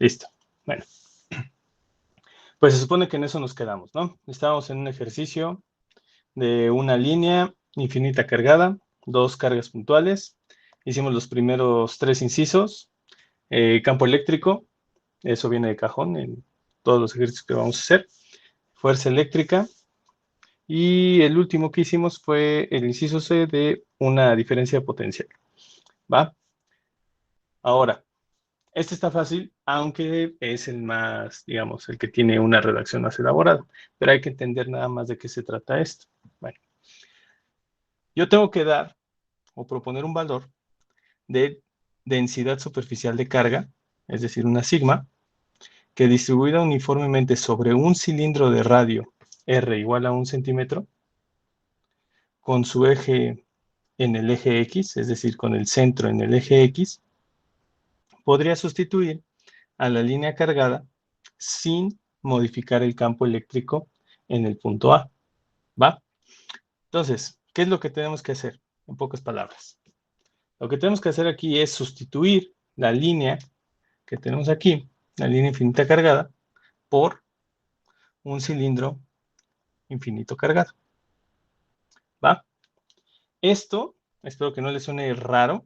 Listo. Bueno, pues se supone que en eso nos quedamos, ¿no? Estábamos en un ejercicio de una línea infinita cargada, 2 cargas puntuales. Hicimos los primeros 3 incisos. Campo eléctrico, eso viene de cajón en todos los ejercicios que vamos a hacer. Fuerza eléctrica. Y el último que hicimos fue el inciso C de una diferencia potencial. ¿Va? Ahora, este está fácil, aunque es el más, digamos, el que tiene una redacción más elaborada. Pero hay que entender nada más de qué se trata esto. Bueno, yo tengo que dar o proponer un valor de densidad superficial de carga, es decir, una sigma, que distribuida uniformemente sobre un cilindro de radio R igual a 1 centímetro, con su eje en el eje X, es decir, con el centro en el eje X, podría sustituir a la línea cargada sin modificar el campo eléctrico en el punto A. ¿Va? Entonces, ¿qué es lo que tenemos que hacer? En pocas palabras. Lo que tenemos que hacer aquí es sustituir la línea que tenemos aquí, la línea infinita cargada, por un cilindro infinito cargado. ¿Va? Esto, espero que no les suene raro,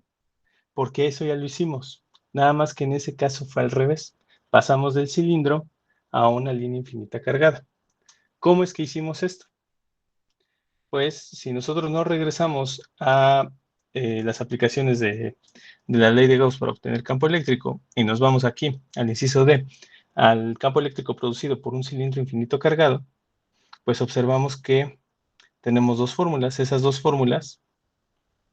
porque eso ya lo hicimos. Nada más que en ese caso fue al revés. Pasamos del cilindro a una línea infinita cargada. ¿Cómo es que hicimos esto? Pues si nosotros no regresamos a las aplicaciones de la ley de Gauss para obtener campo eléctrico y nos vamos aquí al inciso D, al campo eléctrico producido por un cilindro infinito cargado, pues observamos que tenemos dos fórmulas. Esas dos fórmulas,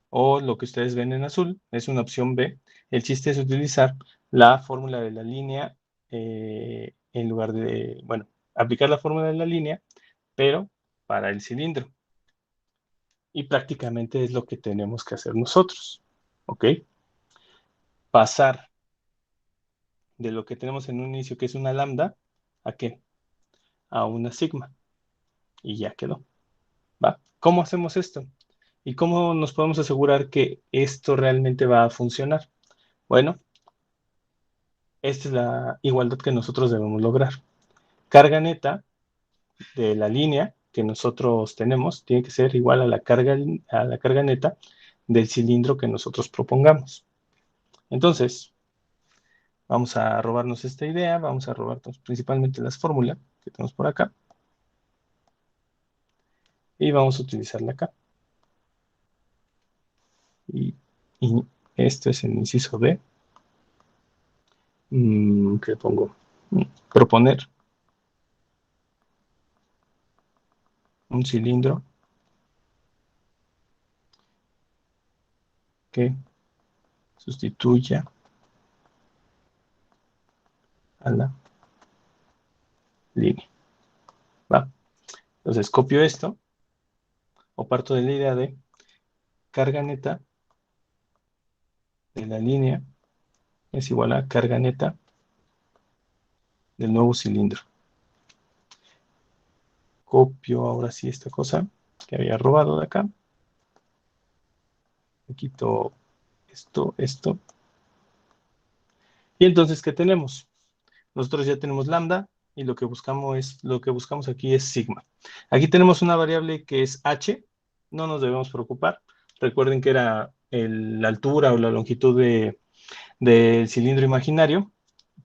o lo que ustedes ven en azul, es una opción B. El chiste es utilizar la fórmula de la línea en lugar de, bueno, aplicar la fórmula de la línea, pero para el cilindro. Y prácticamente es lo que tenemos que hacer nosotros, ¿ok? Pasar de lo que tenemos en un inicio, que es una lambda, ¿a qué? A una sigma. Y ya quedó, ¿va? ¿Cómo hacemos esto? ¿Y cómo nos podemos asegurar que esto realmente va a funcionar? Bueno, esta es la igualdad que nosotros debemos lograr. Carga neta de la línea que nosotros tenemos tiene que ser igual a la carga neta del cilindro que nosotros propongamos. Entonces, vamos a robarnos esta idea, vamos a robarnos principalmente las fórmulas que tenemos por acá y vamos a utilizarla acá. Y esto es el inciso B. ¿Qué pongo? Proponer un cilindro que sustituya a la línea. ¿Va? Entonces copio esto o parto de la idea de carga neta de la línea es igual a carga neta del nuevo cilindro. Copio ahora sí esta cosa que había robado de acá. Le quito esto. Y entonces, ¿qué tenemos? Nosotros ya tenemos lambda y lo que buscamos aquí es sigma. Aquí tenemos una variable que es h, no nos debemos preocupar. Recuerden que era la altura o la longitud del cilindro imaginario,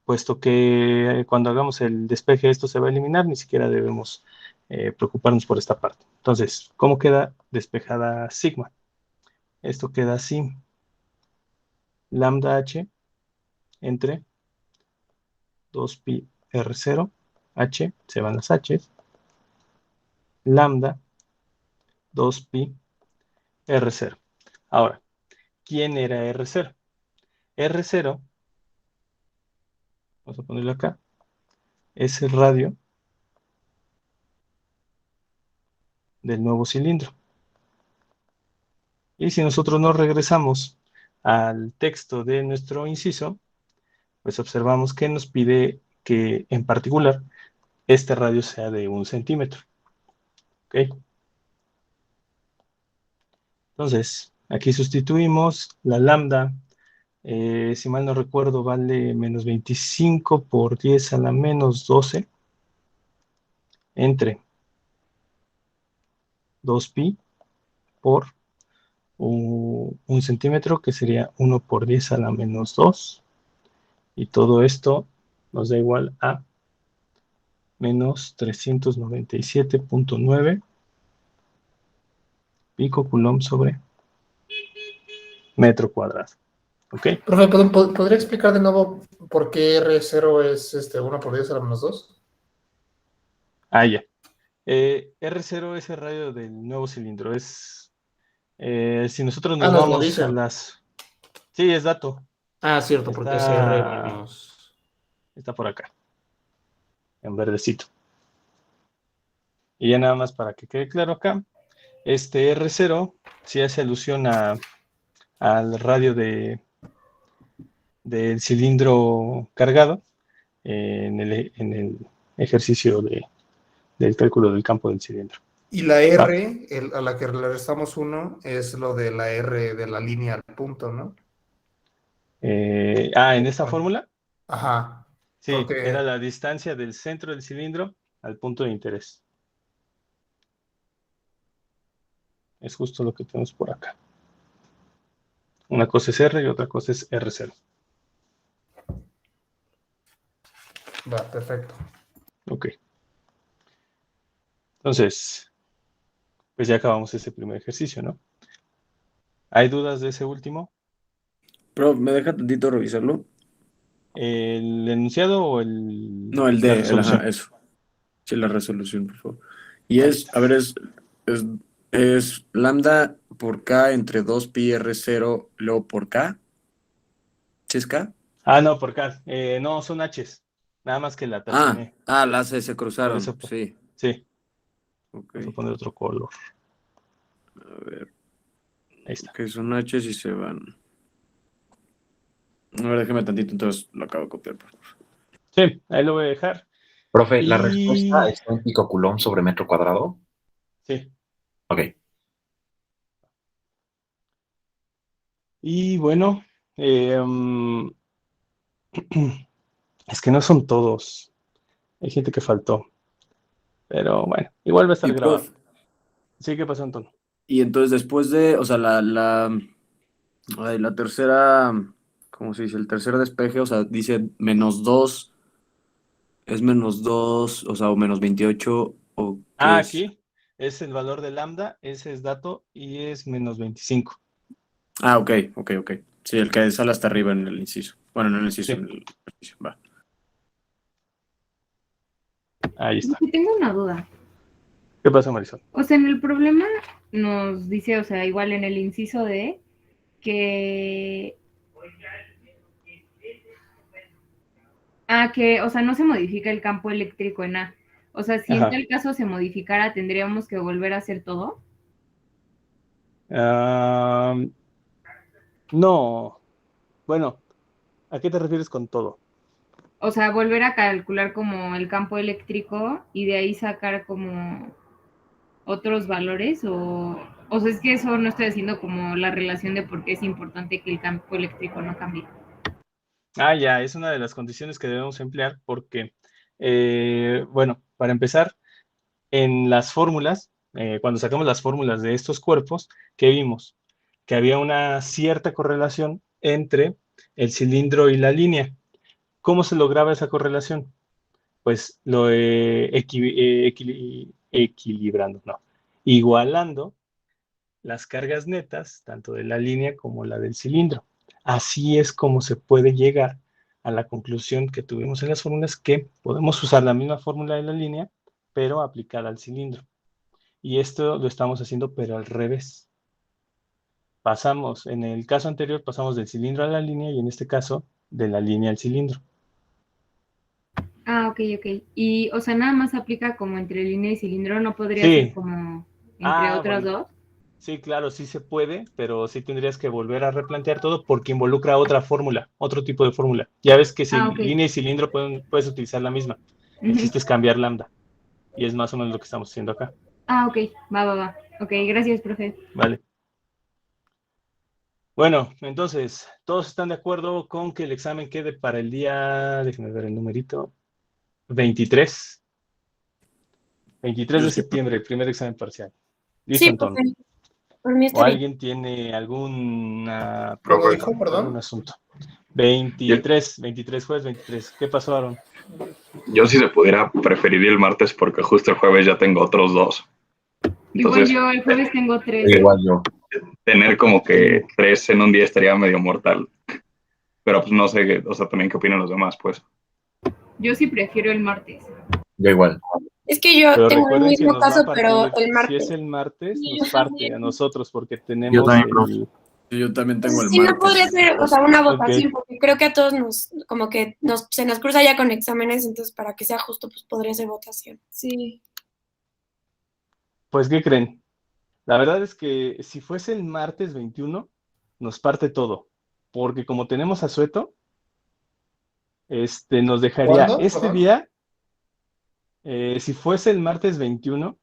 puesto que cuando hagamos el despeje esto se va a eliminar, ni siquiera debemos preocuparnos por esta parte. Entonces, ¿cómo queda despejada sigma? Esto queda así. Lambda h entre 2pi r0, h, se van las h, lambda 2pi r0. Ahora, ¿quién era r0? R0, vamos a ponerlo acá, es el radio del nuevo cilindro. Y si nosotros nos regresamos al texto de nuestro inciso, pues observamos que nos pide que en particular este radio sea de 1 centímetro. ¿Ok? Entonces, aquí sustituimos la lambda si mal no recuerdo, vale menos 25 por 10 a la menos 12 entre 2pi por un centímetro, que sería 1 por 10 a la menos 2. Y todo esto nos da igual a menos 397.9 picocoulomb sobre metro cuadrado. ¿Ok? Profe, ¿podría explicar de nuevo por qué R0 es 1 por 10 a la menos 2? Ah, ya. R0 es el radio del nuevo cilindro. Si nosotros nos No, lo vamos a dice. las... Sí, es dato. Cierto, porque es R Está, menos... está por acá, en verdecito. Y ya nada más para que quede claro acá, este R0 sí hace alusión al radio del cilindro cargado en el ejercicio del cálculo del campo del cilindro. Y la ¿Va? R, a la que le restamos 1, es lo de la R de la línea al punto, ¿no? En esta fórmula, Ajá, sí, era porque... la distancia del centro del cilindro al punto de interés. Es justo lo que tenemos por acá. Una cosa es R y otra cosa es R0. Va, perfecto. Ok. Entonces, pues ya acabamos ese primer ejercicio, ¿no? ¿Hay dudas de ese último? Pero me deja tantito revisarlo. ¿El enunciado o No, el la de, resolución? eso. Sí, la resolución, por favor. Y Ahí es, está. a ver, es, es lambda por K entre 2pi R0 luego por K. ¿Sí es K? No, por acá. No, son H's. Nada más que la tachoné. Las se Por cruzaron, eso, sí. sí. Ok, Vamos a poner otro color. a ver, Ahí está. que son H's y se van. A ver, déjame tantito, entonces lo acabo de copiar, por favor. Sí, ahí lo voy a dejar. Profe, ¿la respuesta Y está en picocoulomb sobre metro cuadrado? sí. Ok. Y bueno, es que no son todos. Hay gente que faltó. Pero bueno, igual va a estar Y grabado. prof, Sí, ¿qué pasó, Anton? y entonces después de, o sea, la tercera, ¿cómo se dice? El tercer despeje, o sea, dice menos 2. ¿Es menos 2 o sea, o menos 28 o qué es? Aquí es el valor de lambda, ese es dato y es menos 25. Ok, ok, ok. Sí, el que sale hasta arriba en el inciso. Bueno, no en el inciso, Sí, en el ejercicio. Va. ahí está. Tengo una duda. ¿Qué pasa, Marisol? O sea, en el problema nos dice, o sea, igual en el inciso D, que... o sea, no se modifica el campo eléctrico en A. O sea, si en Ajá. tal caso se modificara, ¿tendríamos que volver a hacer todo? No. Bueno, ¿a qué te refieres con todo? O sea, volver a calcular como el campo eléctrico y de ahí sacar como otros valores o sea, es que eso no estoy haciendo como la relación de por qué es importante que el campo eléctrico no cambie. Ya, es una de las condiciones que debemos emplear porque, bueno, para empezar, en las fórmulas, cuando sacamos las fórmulas de estos cuerpos, ¿qué vimos? Que había una cierta correlación entre el cilindro y la línea. ¿Cómo se lograba esa correlación? Pues lo equilibrando, no, igualando las cargas netas, tanto de la línea como la del cilindro. Así es como se puede llegar a la conclusión que tuvimos en las fórmulas, que podemos usar la misma fórmula de la línea, pero aplicada al cilindro. Y esto lo estamos haciendo, pero al revés. Pasamos, en el caso anterior, pasamos del cilindro a la línea y en este caso, de la línea al cilindro. Ok, ok. Y, o sea, nada más aplica como entre línea y cilindro, no podría ser Sí. como entre otras Bueno. dos. Sí, claro, sí se puede, pero sí tendrías que volver a replantear todo porque involucra otra fórmula, otro tipo de fórmula. Ya ves que si Ok. línea y cilindro puedes utilizar la misma. El Ujú. chiste es cambiar lambda. Y es más o menos lo que estamos haciendo acá. Ok, va. Ok, gracias, profe. ¿Vale? Bueno, entonces, ¿todos están de acuerdo con que el examen quede para el día, déjenme ver el numerito, 23? 23 de Yo sí. septiembre, el primer examen parcial. Listo, Sí, Antón. profe. Por mí ¿O está bien. alguien tiene algún ¿Cómo dijo, perdón? asunto? 23, jueves 23. ¿Qué pasó, Aaron? Yo si se pudiera preferiría el martes porque justo el jueves ya tengo otros 2. Igual Entonces, yo el jueves tengo 3. Igual yo. tener como que 3 en un día estaría medio mortal. Pero pues no sé, o sea, también qué opinan los demás, pues. Yo sí prefiero el martes. Yo igual. Es que yo Pero tengo el recuerden que mismo nos va a caso, partir, pero el si martes. es el martes, Sí, nos yo parte también. a nosotros porque Yo tenemos también, profe. el... Yo también tengo el Sí, martes. no podría ser, o sea, una Ok. votación, porque creo que a todos como que se nos cruza ya con exámenes, entonces para que sea justo, pues podría ser votación. Sí. Pues, ¿qué creen? La verdad es que si fuese el martes 21, nos parte todo. Porque como tenemos asueto, nos dejaría ¿Cuándo? este Perdón. día, si fuese el martes 21,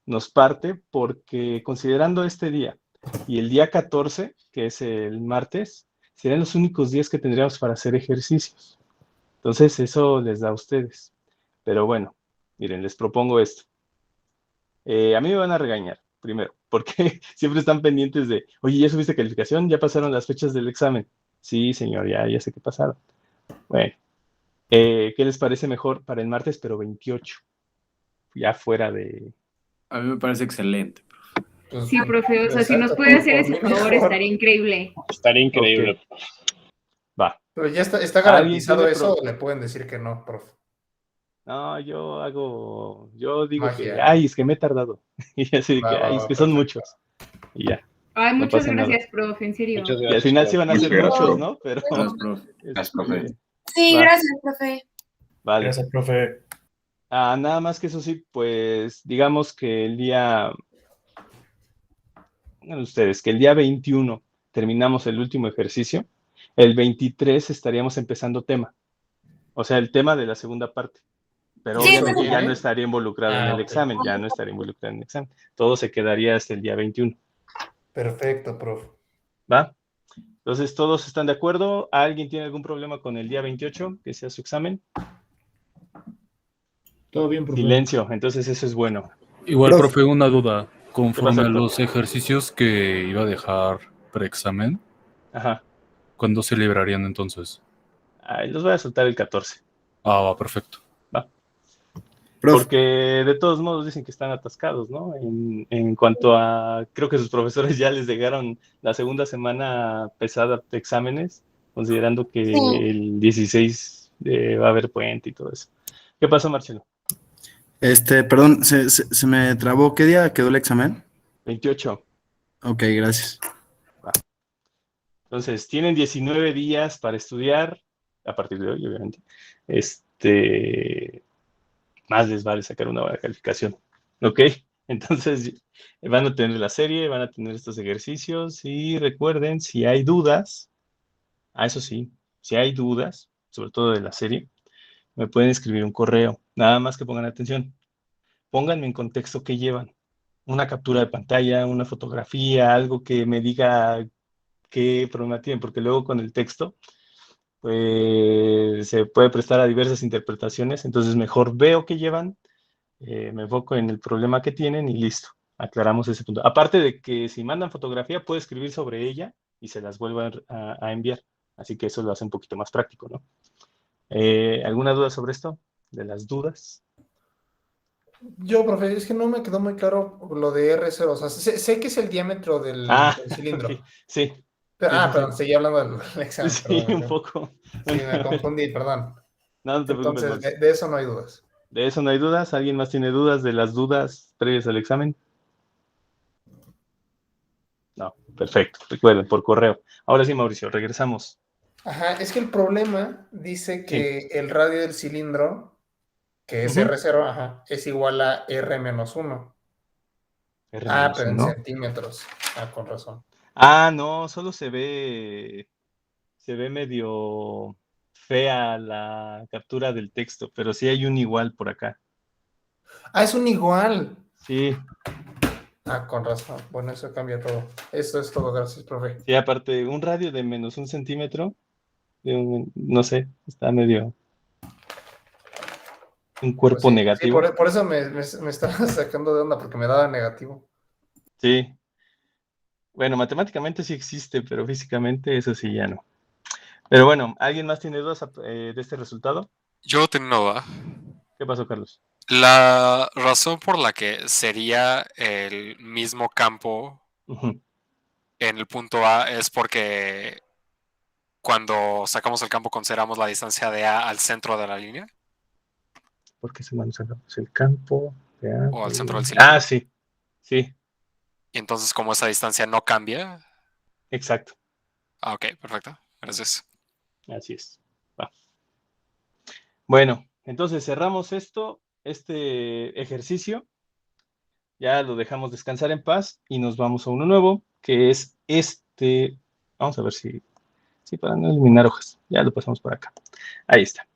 nos parte porque considerando este día y el día 14, que es el martes, serían los únicos días que tendríamos para hacer ejercicios. Entonces, eso les da a ustedes. Pero bueno, miren, les propongo esto. A mí me van a regañar, primero, porque siempre están pendientes de, oye, ¿ya subiste calificación? ¿Ya pasaron las fechas del examen? Sí, señor, ya sé que pasaron. Bueno, ¿qué les parece mejor para el martes, pero 28? Ya fuera de... A mí me parece excelente. Pues, Sí, profe, o sea, si nos exacto, puede hacer por ese mí favor, mejor. estaría increíble. Estaría increíble. Va. Pero ya está ¿Alguien garantizado tiene eso, o le pueden decir que no, profe. No, yo digo que, Magia. ay, es que me he tardado. Y así de que, Va, ay, es que son perfecto. muchos. Y ya, Ay, no muchas pasa nada. gracias, profe, en serio. Muchas Y al gracias, final profe. sí van a ser Muchas gracias, muchos, profe. ¿no? Pero, Gracias, profe. Gracias, profe. Sí, Va. gracias, profe. Vale. Gracias, profe. Nada más que eso sí, pues digamos que el día, bueno, ustedes, que el día 21 terminamos el último ejercicio, el 23 estaríamos empezando tema, o sea, el tema de la segunda parte, pero Sí, obviamente está ya bien. no estaría involucrado en el Ok. examen, ya no estaría involucrado en el examen, todo se quedaría hasta el día 21, Perfecto, profe. ¿va? Entonces, ¿todos están de acuerdo? ¿Alguien tiene algún problema con el día 28, que sea su examen? Todo bien, profe. Silencio, entonces eso es bueno. Igual, Profe. profe, una duda. ¿Qué Conforme pasa, a Héctor? los ejercicios que iba a dejar preexamen, Ajá. ¿cuándo se librarían entonces? Los voy a soltar el 14. Va, perfecto. Profe, Porque de todos modos dicen que están atascados, ¿no? En cuanto a, creo que sus profesores ya les dejaron la segunda semana pesada de exámenes, considerando que Sí. el 16 va a haber puente y todo eso. ¿Qué pasó, Marcelo? Perdón, se me trabó. ¿Qué día quedó el examen? 28. Ok, gracias. Entonces, tienen 19 días para estudiar, a partir de hoy, obviamente. Más les vale sacar una buena calificación. ¿Ok? Entonces, van a tener la serie, van a tener estos ejercicios y recuerden, si hay dudas, eso sí, si hay dudas, sobre todo de la serie, me pueden escribir un correo. Nada más que pongan atención. Pónganme en contexto qué llevan. Una captura de pantalla, una fotografía, algo que me diga qué problema tienen, porque luego con el texto pues se puede prestar a diversas interpretaciones, entonces mejor veo qué llevan, me enfoco en el problema que tienen y listo, aclaramos ese punto. Aparte de que si mandan fotografía, puedo escribir sobre ella y se las vuelvo a enviar, así que eso lo hace un poquito más práctico, ¿no? ¿Alguna duda sobre esto? ¿De las dudas? Yo, profe, es que no me quedó muy claro lo de R0. O sea, sé que es el diámetro del cilindro. Okay. Sí. Perdón, seguí hablando del examen. Sí, Perdón, un poco. Sí, me confundí, perdón. No te preocupes, Entonces, Max. de eso no hay dudas. De eso no hay dudas. ¿Alguien más tiene dudas de las dudas previas al examen? No, perfecto. Recuerden, por correo. Ahora sí, Mauricio, regresamos. Ajá, es que el problema dice que el radio del cilindro, que es R0, ajá, es igual a R-1. Pero en ¿no? centímetros. Con razón. No, solo se ve medio fea la captura del texto, pero sí hay un igual por acá. Es un igual. Sí. Ah, con razón. Bueno, eso cambia todo. Eso es todo, gracias, profe. Y aparte, un radio de menos 1 centímetro, no sé, está medio un Pues cuerpo sí, sí, negativo. por eso me estaba sacando de onda, porque me daba negativo. Sí, bueno, matemáticamente sí existe, pero físicamente eso sí ya no. Pero bueno, ¿alguien más tiene dudas de este resultado? Yo tengo una duda. ¿Qué pasó, Carlos? La razón por la que sería el mismo campo Ujú. en el punto A es porque cuando sacamos el campo consideramos la distancia de A al centro de la línea ¿Por qué se manejamos el campo? o al centro del Ah, cilindro. sí, sí, Y entonces como esa distancia no cambia. exacto, Ah, ok, perfecto. Gracias. así es. Va. Bueno, entonces cerramos este ejercicio, ya lo dejamos descansar en paz y nos vamos a uno nuevo, que es este. Vamos a ver si para no eliminar hojas, ya lo pasamos por acá. Ahí está.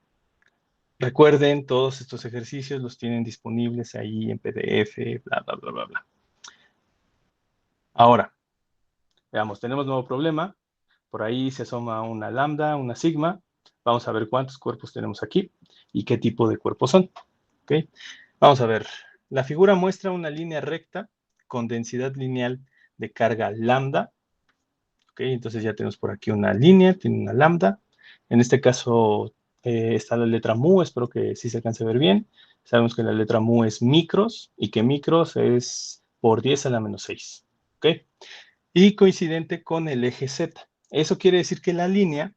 Recuerden, todos estos ejercicios los tienen disponibles ahí en PDF, bla, bla, bla, bla, bla. Ahora, veamos, tenemos nuevo problema. Por ahí se asoma una lambda, una sigma. Vamos a ver cuántos cuerpos tenemos aquí y qué tipo de cuerpos son. ¿Okay? Vamos a ver. La figura muestra una línea recta con densidad lineal de carga lambda. ¿Okay? Entonces ya tenemos por aquí una línea, tiene una lambda. En este caso está la letra mu, espero que sí se alcance a ver bien. Sabemos que la letra mu es micros y que micros es por 10 a la menos 6. ¿Okay? Y coincidente con el eje Z. Eso quiere decir que la línea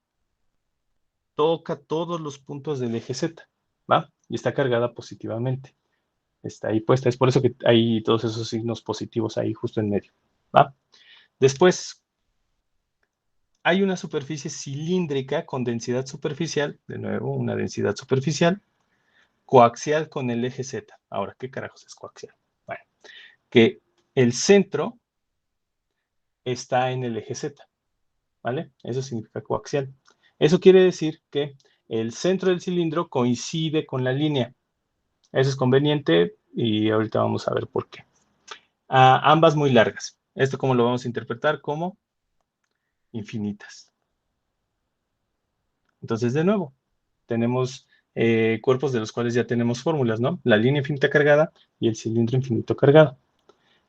toca todos los puntos del eje Z, ¿va? Y está cargada positivamente. Está ahí puesta. Es por eso que hay todos esos signos positivos ahí justo en medio, ¿va? Después, hay una superficie cilíndrica con densidad superficial, de nuevo, una densidad superficial, coaxial con el eje Z. Ahora, ¿qué carajos es coaxial? Bueno, que el centro está en el eje Z, ¿vale? Eso significa coaxial. Eso quiere decir que el centro del cilindro coincide con la línea. Eso es conveniente y ahorita vamos a ver por qué. Ambas muy largas. ¿Esto cómo lo vamos a interpretar? Como infinitas. Entonces, de nuevo, tenemos cuerpos de los cuales ya tenemos fórmulas, ¿no? La línea infinita cargada y el cilindro infinito cargado.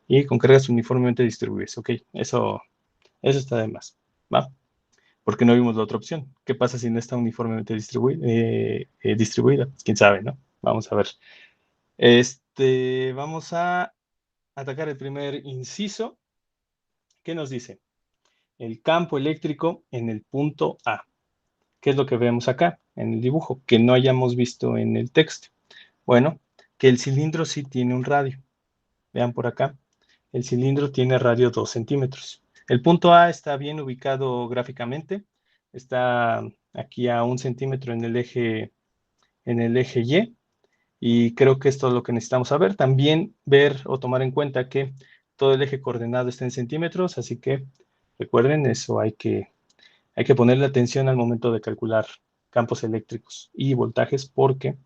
Y con cargas uniformemente distribuidas. Ok, eso está de más, ¿va? Porque no vimos la otra opción. ¿Qué pasa si no está uniformemente distribuida? Quién sabe, ¿no? Vamos a ver. Vamos a atacar el primer inciso. ¿Qué nos dice? El campo eléctrico en el punto A. ¿Qué es lo que vemos acá en el dibujo? Que no hayamos visto en el texto. Bueno, que el cilindro sí tiene un radio. Vean por acá. El cilindro tiene radio 2 centímetros. El punto A está bien ubicado gráficamente. Está aquí a 1 centímetro en el eje Y. Y creo que es todo lo que necesitamos saber. También ver o tomar en cuenta que todo el eje coordenado está en centímetros, así que recuerden, eso hay que ponerle atención al momento de calcular campos eléctricos y voltajes porque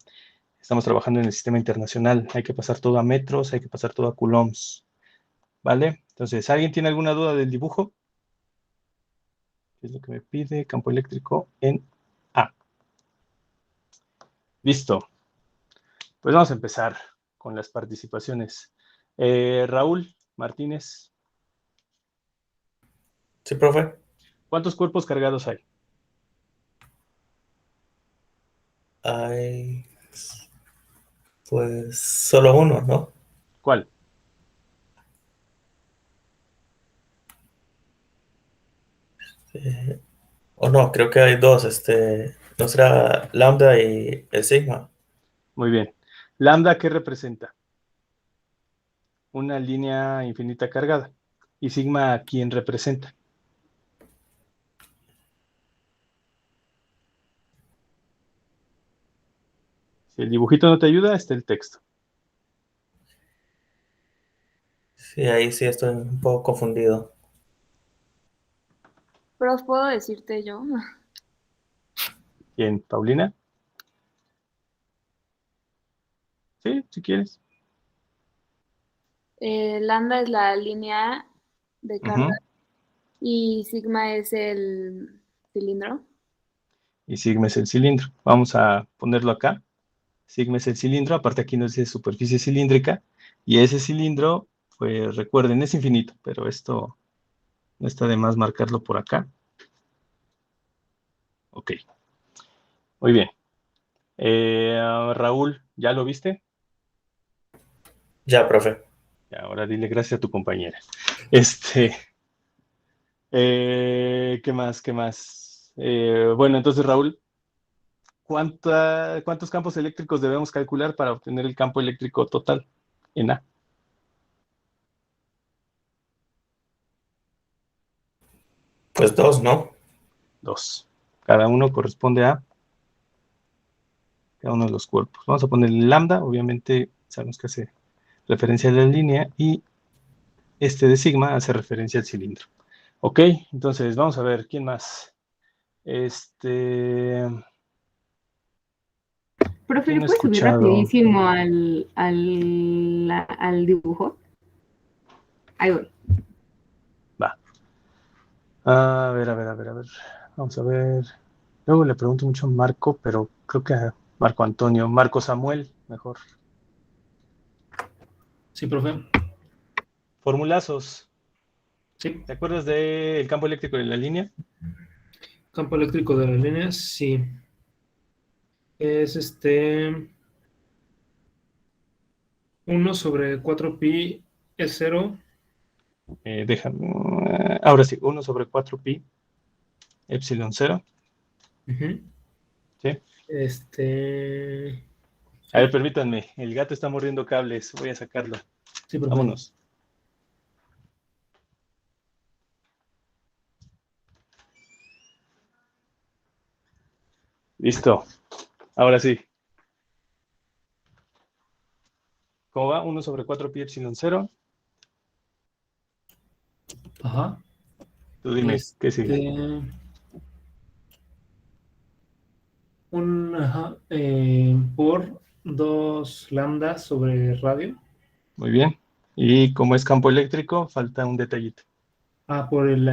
estamos trabajando en el sistema internacional. Hay que pasar todo a metros, hay que pasar todo a coulombs. ¿Vale? Entonces, ¿alguien tiene alguna duda del dibujo? ¿Qué es lo que me pide? Campo eléctrico en A. Listo. Pues vamos a empezar con las participaciones. Raúl Martínez. Sí, profe. ¿Cuántos cuerpos cargados hay? Hay, pues, solo uno, ¿no? ¿Cuál? O no, creo que hay dos, ¿no será lambda y el sigma? Muy bien. Lambda, ¿qué representa? Una línea infinita cargada. ¿Y sigma a quién representa? Si el dibujito no te ayuda, está el texto. Sí, ahí sí estoy un poco confundido. Pero puedo decirte yo. ¿Quién? ¿Paulina? Sí, si quieres. Lambda es la línea de carga Ujú. y sigma es el cilindro. Y sigma es el cilindro. Vamos a ponerlo acá. Sigma es el cilindro, aparte aquí nos dice superficie cilíndrica, y ese cilindro, pues recuerden, es infinito, pero esto no está de más marcarlo por acá. Ok, muy bien. Raúl, ¿ya lo viste? Ya, profe. Ahora dile gracias a tu compañera. ¿Qué más? ¿Qué más? Bueno, entonces, Raúl, ¿cuántos campos eléctricos debemos calcular para obtener el campo eléctrico total en A? Pues 2, ¿no? 2. Cada uno corresponde a cada uno de los cuerpos. Vamos a poner el lambda, obviamente sabemos que hace referencia a la línea, y este de sigma hace referencia al cilindro. Ok, entonces vamos a ver, ¿quién más? Profe, ¿Quién ¿le ha puedes subir escuchado? rapidísimo al dibujo? Ahí voy. Va. A ver. Vamos a ver. Luego le pregunto mucho a Marco, pero creo que a Marco Antonio. Marco Samuel, mejor. Sí, profe. Formulazos. Sí. ¿Te acuerdas del campo eléctrico de la línea? Campo eléctrico de las líneas, sí. Es 1 sobre 4pi es 0. Déjame. Ahora sí, 1 sobre 4pi epsilon 0. Ujú. ¿Sí? A ver, permítanme. El gato está mordiendo cables. Voy a sacarlo. Sí, profe. Vámonos. Listo. Ahora sí. ¿Cómo va? 1 sobre 4pi epsilon 0. Ajá. Tú dime, ¿qué sigue? Por 2 lambda sobre radio. Muy bien. Y como es campo eléctrico, falta un detallito. Por el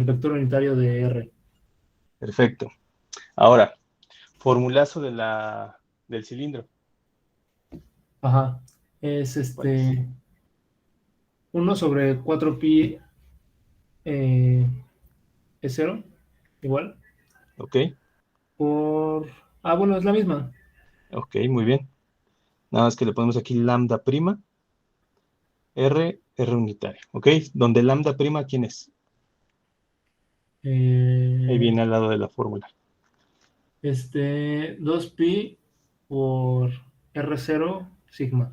vector unitario de R. Perfecto. Ahora, formulazo del cilindro. Ajá. Es ¿Cuál es? 1 sobre 4pi es 0, igual. Ok, Bueno, es la misma. ok, muy bien. Nada más que le ponemos aquí lambda prima, R unitario. Ok, donde lambda prima, ¿quién es? Ahí viene al lado de la fórmula. 2pi por R0 sigma.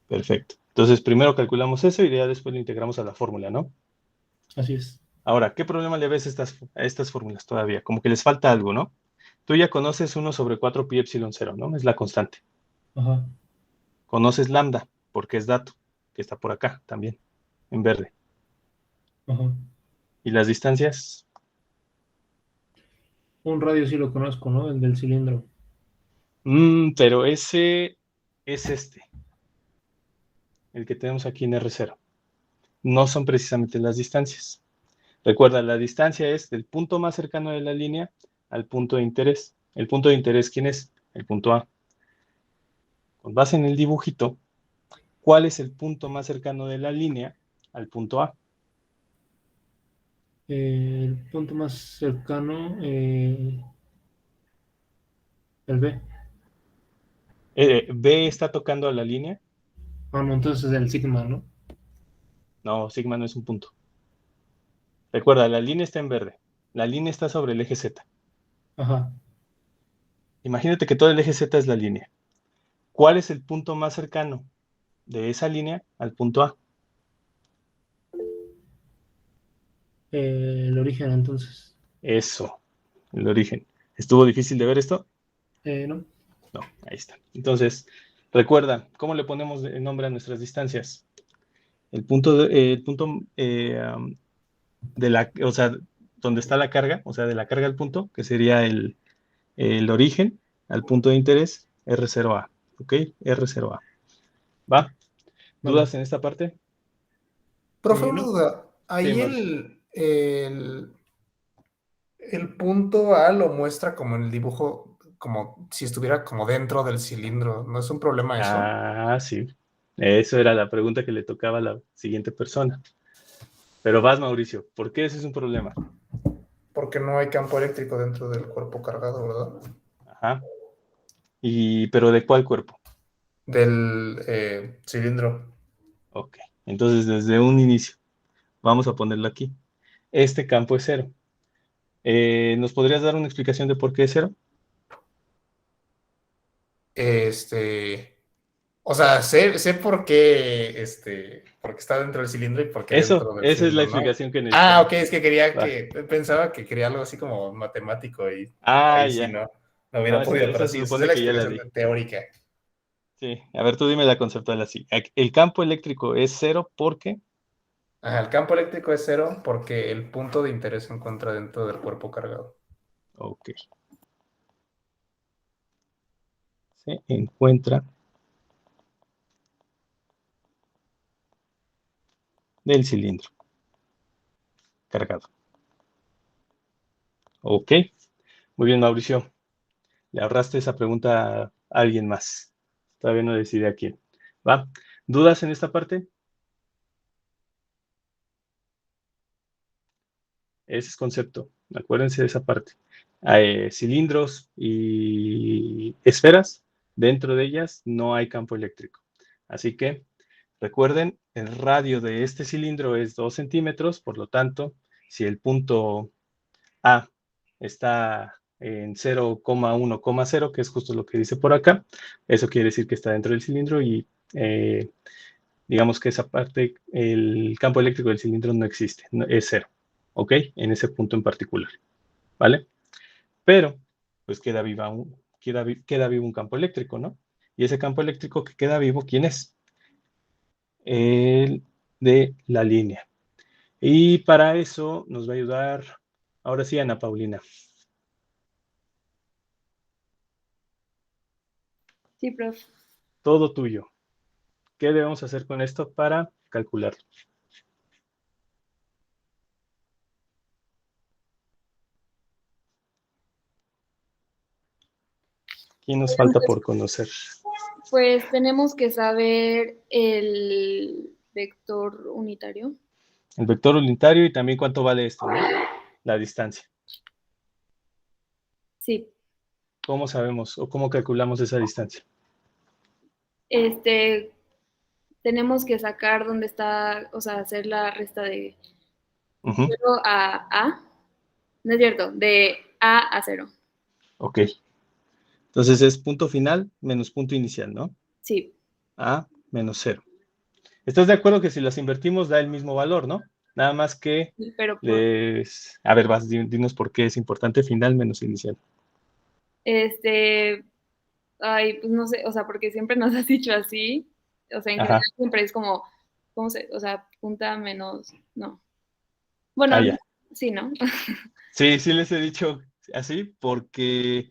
Perfecto. Entonces, primero calculamos eso y ya después lo integramos a la fórmula, ¿no? Así es. Ahora, ¿qué problema le ves a estas fórmulas todavía? Como que les falta algo, ¿no? Tú ya conoces 1 sobre 4 pi epsilon 0, ¿no? Es la constante. Ajá. Conoces lambda, porque es dato, que está por acá también, en verde. Ajá. ¿Y las distancias? Un radio sí lo conozco, ¿no? El del cilindro. Pero ese es el que tenemos aquí en R0. No son precisamente las distancias. Recuerda, la distancia es del punto más cercano de la línea al punto de interés. ¿El punto de interés quién es? El punto A. Con base en el dibujito, ¿cuál es el punto más cercano de la línea al punto A? El punto más cercano, el B. ¿B está tocando a la línea? No, entonces es el sigma, ¿no? No, sigma no es un punto. Recuerda, la línea está en verde. La línea está sobre el eje Z. Ajá. Imagínate que todo el eje Z es la línea. ¿Cuál es el punto más cercano de esa línea al punto A? El origen, entonces. Eso, el origen. ¿Estuvo difícil de ver esto? No. No, ahí está. Entonces, recuerda, ¿cómo le ponemos el nombre a nuestras distancias? El punto o sea, donde está la carga, o sea, de la carga al punto, que sería el origen al punto de interés, R0A. ¿Ok? R0A. ¿Va? ¿Dudas en esta parte? Profe, una duda. Ahí Mauricio. el punto A lo muestra como en el dibujo, como si estuviera como dentro del cilindro. ¿No es un problema eso? Ah, sí. Eso era la pregunta que le tocaba a la siguiente persona. Pero vas, Mauricio, ¿por qué ese es un problema? Porque no hay campo eléctrico dentro del cuerpo cargado, ¿verdad? Ajá. ¿Pero de cuál cuerpo? Del cilindro. Ok. Entonces, desde un inicio, vamos a ponerlo aquí. Este campo es cero. ¿Nos podrías dar una explicación de por qué es cero? O sea, sé por qué, porque está dentro del cilindro y por qué dentro del Esa es la cilindro, ¿no? explicación que Ah, necesitamos. ok, es que Va. pensaba que quería algo así como matemático y Ah, ahí sí ya. no hubiera No, podido, pero esa se sí, esa es supone la que ya la explicación di. teórica. Sí. A ver, tú dime la conceptual así. El campo eléctrico es cero porque... Ajá, el campo eléctrico es cero porque el punto de interés se encuentra dentro del cuerpo cargado. Ok. Se encuentra del cilindro cargado. Ok. Muy bien, Mauricio. Le ahorraste esa pregunta a alguien más. Todavía no decidí a quién. ¿Va? ¿Dudas en esta parte? Ese es concepto. Acuérdense de esa parte. Hay cilindros y esferas. Dentro de ellas no hay campo eléctrico. Así que recuerden, el radio de este cilindro es 2 centímetros. Por lo tanto, si el punto A está en 0,1,0, que es justo lo que dice por acá, eso quiere decir que está dentro del cilindro y digamos que esa parte, el campo eléctrico del cilindro no existe, es cero, ¿ok? En ese punto en particular, ¿vale? Pero, pues queda vivo un campo eléctrico, ¿no? Y ese campo eléctrico que queda vivo, ¿quién es? El de la línea. Y para eso nos va a ayudar, ahora sí, Ana Paulina. Sí, profe. Todo tuyo. ¿Qué debemos hacer con esto para calcularlo? ¿Quién nos falta por conocer? Pues tenemos que saber el vector unitario. El vector unitario y también cuánto vale esto, ¿no? La distancia. Sí. ¿Cómo sabemos o cómo calculamos esa distancia? Tenemos que sacar dónde está, o sea, hacer la resta de 0 a A. No es cierto, de A a 0. Ok. Entonces es punto final menos punto inicial, ¿no? Sí. A menos 0. ¿Estás de acuerdo que si las invertimos da el mismo valor, ¿no? Nada más que Pero A ver, dinos por qué es importante final menos inicial. Ay, pues no sé, o sea, porque siempre nos has dicho así. O sea, en general siempre es como, ¿cómo se? O sea, punta menos, no. Bueno, Ya. sí, ¿no? Sí, sí les he dicho así porque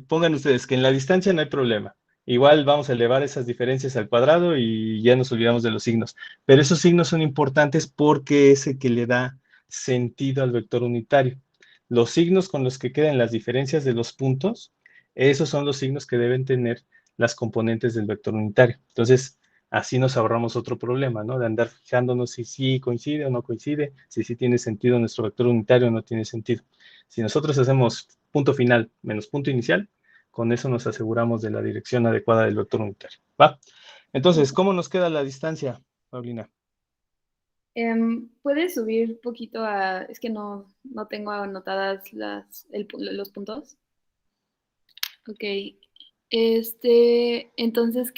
pongan ustedes que en la distancia no hay problema. Igual vamos a elevar esas diferencias al cuadrado y ya nos olvidamos de los signos. Pero esos signos son importantes porque es el que le da sentido al vector unitario. Los signos con los que quedan las diferencias de los puntos, esos son los signos que deben tener las componentes del vector unitario. Entonces, así nos ahorramos otro problema, ¿no? De andar fijándonos si sí coincide o no coincide, si sí tiene sentido nuestro vector unitario o no tiene sentido. Si nosotros hacemos punto final menos punto inicial, con eso nos aseguramos de la dirección adecuada del vector unitario, ¿va? Entonces, ¿cómo nos queda la distancia, Paulina? ¿Puedes subir un poquito a...? Es que no tengo anotadas los puntos. Ok. Entonces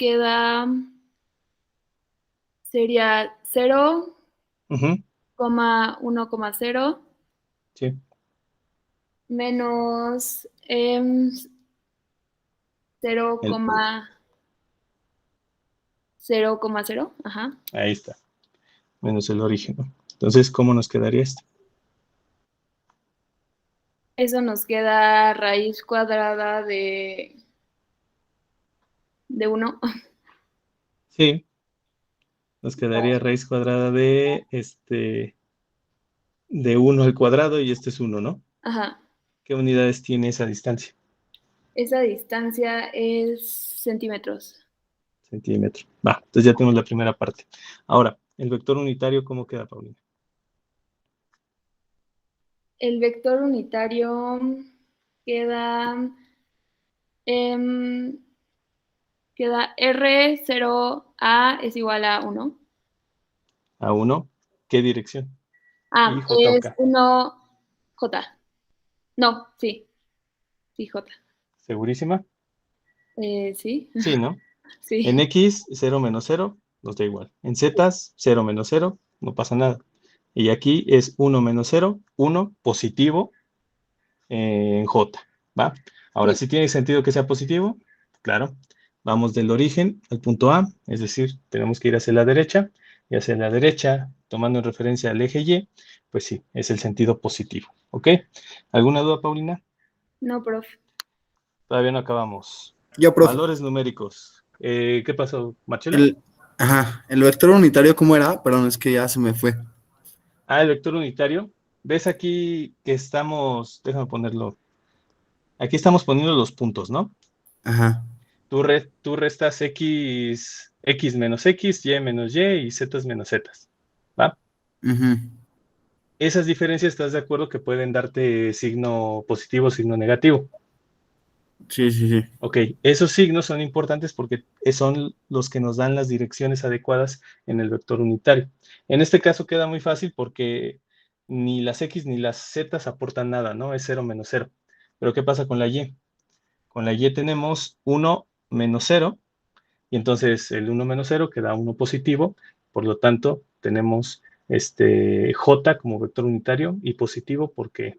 sería 0,1,0 Sí. menos 0,0, ajá. Ahí está, menos el origen, ¿no? Entonces, ¿cómo nos quedaría esto? Eso nos queda raíz cuadrada de 1. Sí. Nos quedaría raíz cuadrada de de 1 al cuadrado y este es 1, ¿no? Ajá. ¿Qué unidades tiene esa distancia? Esa distancia es centímetros. Centímetro. Va, entonces ya tenemos la primera parte. Ahora, el vector unitario, ¿cómo queda, Paulina? El vector unitario queda, queda R0A es igual a 1. A 1, ¿qué dirección? Ah, ¿Y J o es K? 1J. No, sí. Sí, J. ¿Segurísima? Sí. Sí, ¿no? Sí. En X, 0 menos 0, nos da igual. En Z, 0 menos 0, no pasa nada. Y aquí es 1 menos 0, 1 positivo en J, ¿va? Ahora, Sí. ¿sí tiene sentido que sea positivo? Claro. Vamos del origen al punto A, es decir, tenemos que ir hacia la derecha, y hacia la derecha, tomando en referencia al eje Y, pues sí, es el sentido positivo, ¿ok? ¿Alguna duda, Paulina? No, prof. Todavía no acabamos. Yo, profe. Valores numéricos. ¿Qué pasó, Marcelo? El vector unitario, ¿cómo era? Perdón, es que ya se me fue. El vector unitario. ¿Ves aquí que estamos, déjame ponerlo, aquí estamos poniendo los puntos, ¿no? Ajá. Tú restas x menos x, y menos y z menos z, ¿va? Ujú. Esas diferencias, ¿estás de acuerdo que pueden darte signo positivo o signo negativo? Sí, sí, sí. Ok, esos signos son importantes porque son los que nos dan las direcciones adecuadas en el vector unitario. En este caso queda muy fácil porque ni las x ni las z aportan nada, ¿no? Es 0 menos 0. Pero ¿qué pasa con la y? Con la y tenemos 1 menos 0, y entonces el 1 menos 0 queda 1 positivo, por lo tanto tenemos j como vector unitario y positivo porque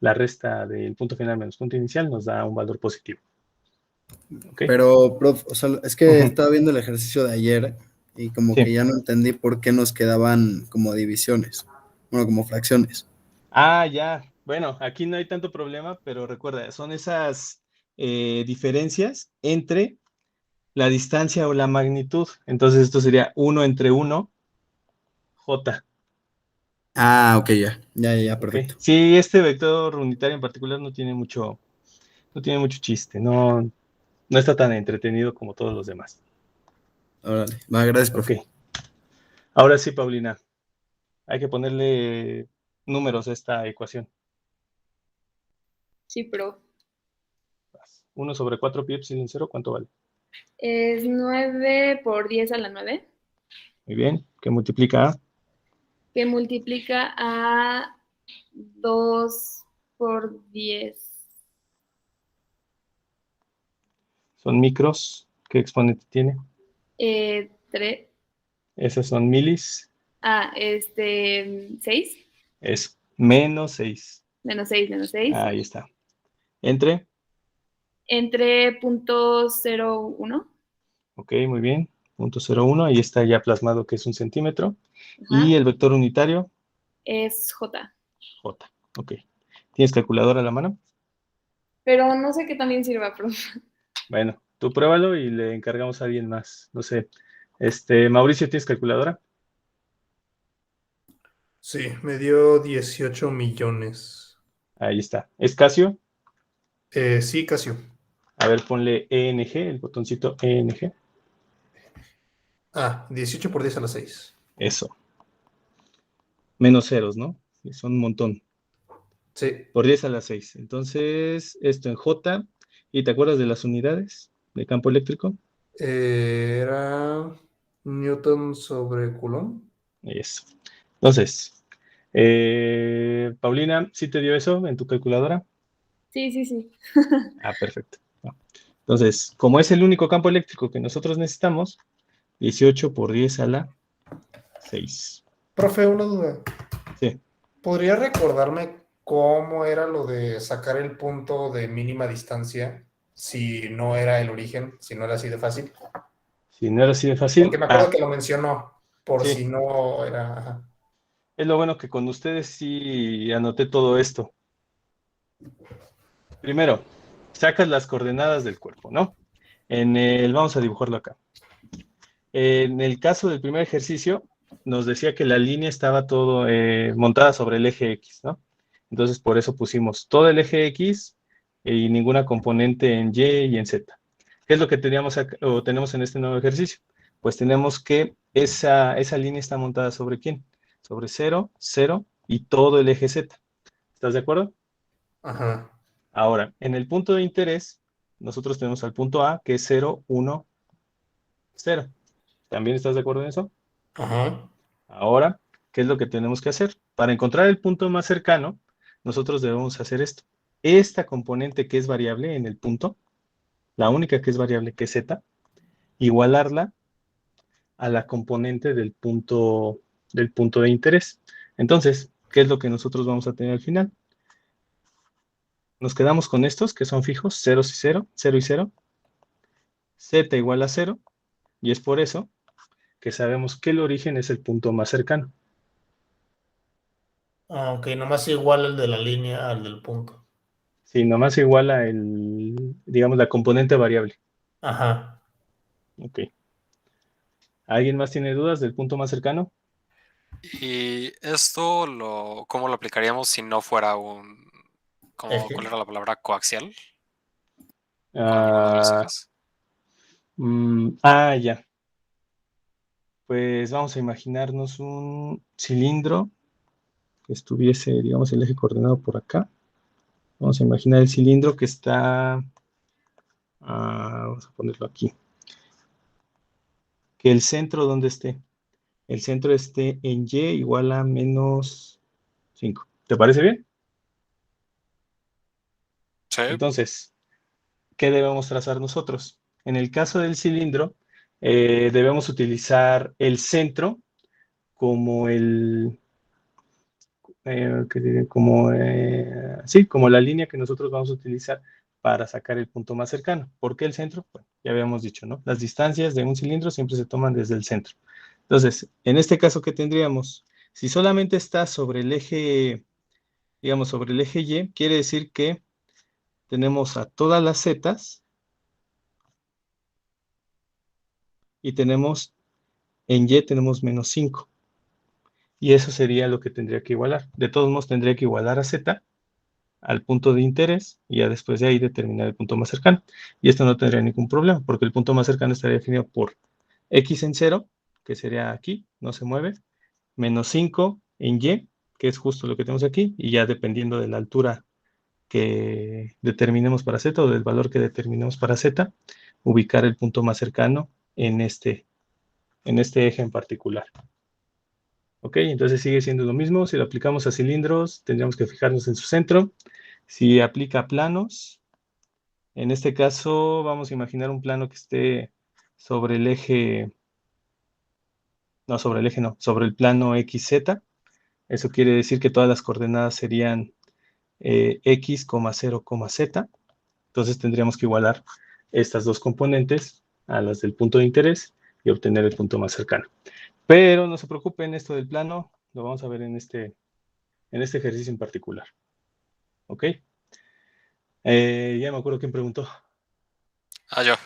la resta del punto final menos punto inicial nos da un valor positivo. ¿Okay? Pero, prof, o sea, es que estaba viendo el ejercicio de ayer y como Sí. que ya no entendí por qué nos quedaban como divisiones, bueno, como fracciones. Ya. Bueno, aquí no hay tanto problema, pero recuerda, son esas diferencias entre la distancia o la magnitud. Entonces esto sería 1 entre 1, j. Ok, ya, perfecto. Sí, este vector unitario en particular no tiene mucho chiste, no está tan entretenido como todos los demás. Órale, gracias, profe. Ok. Ahora sí, Paulina, hay que ponerle números a esta ecuación. Sí, prof. 1 sobre 4 pi epsilon 0, ¿cuánto vale? Es 9 por 10 a la 9. Muy bien, ¿qué multiplica a? Que multiplica a 2 por 10. Son micros. ¿Qué exponente tiene? 3. Esas son milis. 6. Es menos 6. Menos 6, menos 6. Ahí está. Entre Entre 0.01. Ok, muy bien. 0.01, ahí está ya plasmado que es 1 centímetro. Y el vector unitario Es J. J. Ok. ¿Tienes calculadora a la mano? Pero no sé qué también sirva, prof. Bueno, tú pruébalo y le encargamos a alguien más. No sé. Mauricio, ¿tienes calculadora? Sí, me dio 18 millones. Ahí está. ¿Es Casio? Sí, Casio. A ver, ponle ENG, el botoncito ENG. 18 por 10 a la 6. Eso. Menos ceros, ¿no? Son un montón. Sí. Por 10 a la 6. Entonces, esto en J. ¿Y te acuerdas de las unidades de campo eléctrico? Era Newton sobre Coulomb. Eso. Entonces, Paulina, ¿sí te dio eso en tu calculadora? Sí. Perfecto. Entonces, como es el único campo eléctrico que nosotros necesitamos, 18 por 10 a la 6. Profe, una duda. Sí. ¿Podría recordarme cómo era lo de sacar el punto de mínima distancia si no era el origen, si no era así de fácil? Si no era así de fácil. Porque me acuerdo que lo mencionó, por sí. si no era... Es lo bueno que con ustedes sí anoté todo esto. Primero, sacas las coordenadas del cuerpo, ¿no? Vamos a dibujarlo acá. En el caso del primer ejercicio, nos decía que la línea estaba todo montada sobre el eje X, ¿no? Entonces, por eso pusimos todo el eje X y ninguna componente en Y y en Z. ¿Qué es lo que teníamos o tenemos en este nuevo ejercicio? Pues tenemos que esa línea está montada sobre ¿quién? Sobre 0, 0 y todo el eje Z. ¿Estás de acuerdo? Ajá. Ahora, en el punto de interés, nosotros tenemos al punto A, que es 0, 1, 0. ¿También estás de acuerdo en eso? Ajá. Ahora, ¿qué es lo que tenemos que hacer? Para encontrar el punto más cercano, nosotros debemos hacer esto. Esta componente que es variable en el punto, la única que es variable que es Z, igualarla a la componente del punto de interés. Entonces, ¿qué es lo que nosotros vamos a tener al final? Nos quedamos con estos que son fijos, 0 y 0, 0 y 0, Z igual a 0, y es por eso que sabemos que el origen es el punto más cercano. Ah, ok, nomás igual el de la línea al del punto. Sí, nomás igual a digamos, la componente variable. Ajá. Ok. ¿Alguien más tiene dudas del punto más cercano? ¿Y esto cómo lo aplicaríamos si no fuera Eje. ¿cuál era la palabra? ¿Coaxial? ¿Con alguno de los Ah, ejes? ya. Pues vamos a imaginarnos un cilindro que estuviese, digamos, el eje coordenado por acá. Vamos a imaginar el cilindro que está, vamos a ponerlo aquí. Que el centro, ¿dónde esté? El centro esté en Y igual a menos 5. ¿Te parece bien? Sí. Entonces, ¿qué debemos trazar nosotros? En el caso del cilindro, debemos utilizar el centro como como la línea que nosotros vamos a utilizar para sacar el punto más cercano. ¿Por qué el centro? Bueno, ya habíamos dicho, ¿no? Las distancias de un cilindro siempre se toman desde el centro. Entonces, en este caso, ¿qué tendríamos? Si solamente está sobre el eje, digamos, sobre el eje Y, quiere decir que tenemos a todas las zetas y tenemos en Y tenemos menos 5. Y eso sería lo que tendría que igualar. De todos modos, tendría que igualar a Z al punto de interés y ya después de ahí determinar el punto más cercano. Y esto no tendría ningún problema, porque el punto más cercano estaría definido por X en 0, que sería aquí, no se mueve, menos 5 en Y, que es justo lo que tenemos aquí, y ya dependiendo de la altura que determinemos para Z o del valor que determinemos para Z, ubicar el punto más cercano en este eje en particular. ¿Ok? Entonces sigue siendo lo mismo. Si lo aplicamos a cilindros, tendríamos que fijarnos en su centro. Si aplica a planos, en este caso vamos a imaginar un plano que esté sobre el eje, no, sobre el eje no, sobre el plano XZ. Eso quiere decir que todas las coordenadas serían X, 0, Z. Entonces tendríamos que igualar estas dos componentes a las del punto de interés y obtener el punto más cercano. Pero no se preocupen, esto del plano lo vamos a ver en este ejercicio en particular. ¿Ok? Ya me acuerdo quién preguntó. Yo.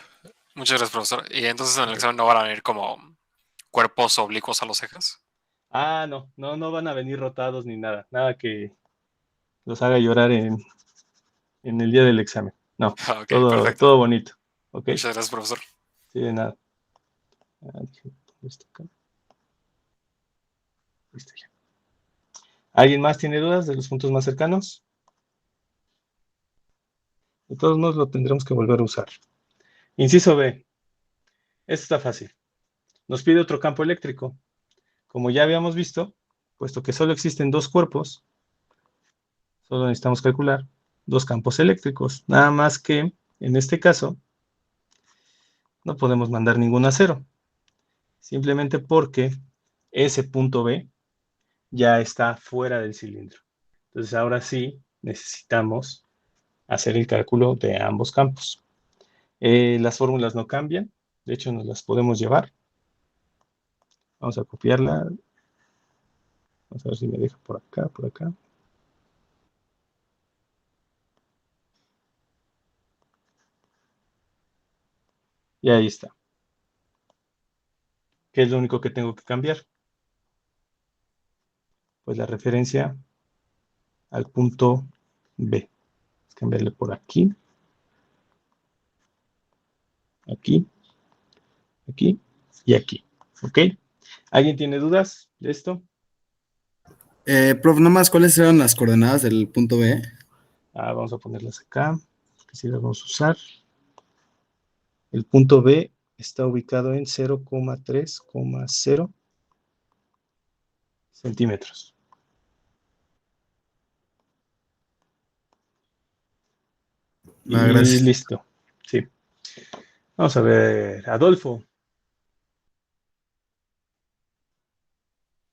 Muchas gracias, profesor. ¿Y entonces en el examen no van a venir como cuerpos oblicuos a los ejes? No van a venir rotados ni nada. Nada que los haga llorar en el día del examen. No, Ok, todo, perfecto. todo bonito. ¿Ok? Muchas gracias, profesor. Sí, de nada. Déjame poner esto acá. Listo ya. ¿Alguien más tiene dudas de los puntos más cercanos? De todos modos lo tendremos que volver a usar. Inciso B. Esto está fácil. Nos pide otro campo eléctrico. Como ya habíamos visto, puesto que solo existen dos cuerpos, solo necesitamos calcular dos campos eléctricos. Nada más que, en este caso, no podemos mandar ninguno a cero. Simplemente porque ese punto B ya está fuera del cilindro. Entonces ahora sí necesitamos hacer el cálculo de ambos campos. Las fórmulas no cambian, de hecho nos las podemos llevar. Vamos a copiarla. Vamos a ver si me deja por acá, por acá. Y ahí está. ¿Qué es lo único que tengo que cambiar? Pues la referencia al punto B. Cambiarle por aquí, aquí, aquí y aquí. ¿Ok? ¿Alguien tiene dudas de esto? Prof, nomás, ¿cuáles eran las coordenadas del punto B? Vamos a ponerlas acá, que sí las vamos a usar. El punto B está ubicado en 0,3,0 centímetros. Y Gracias. listo. Sí. Vamos a ver, Adolfo.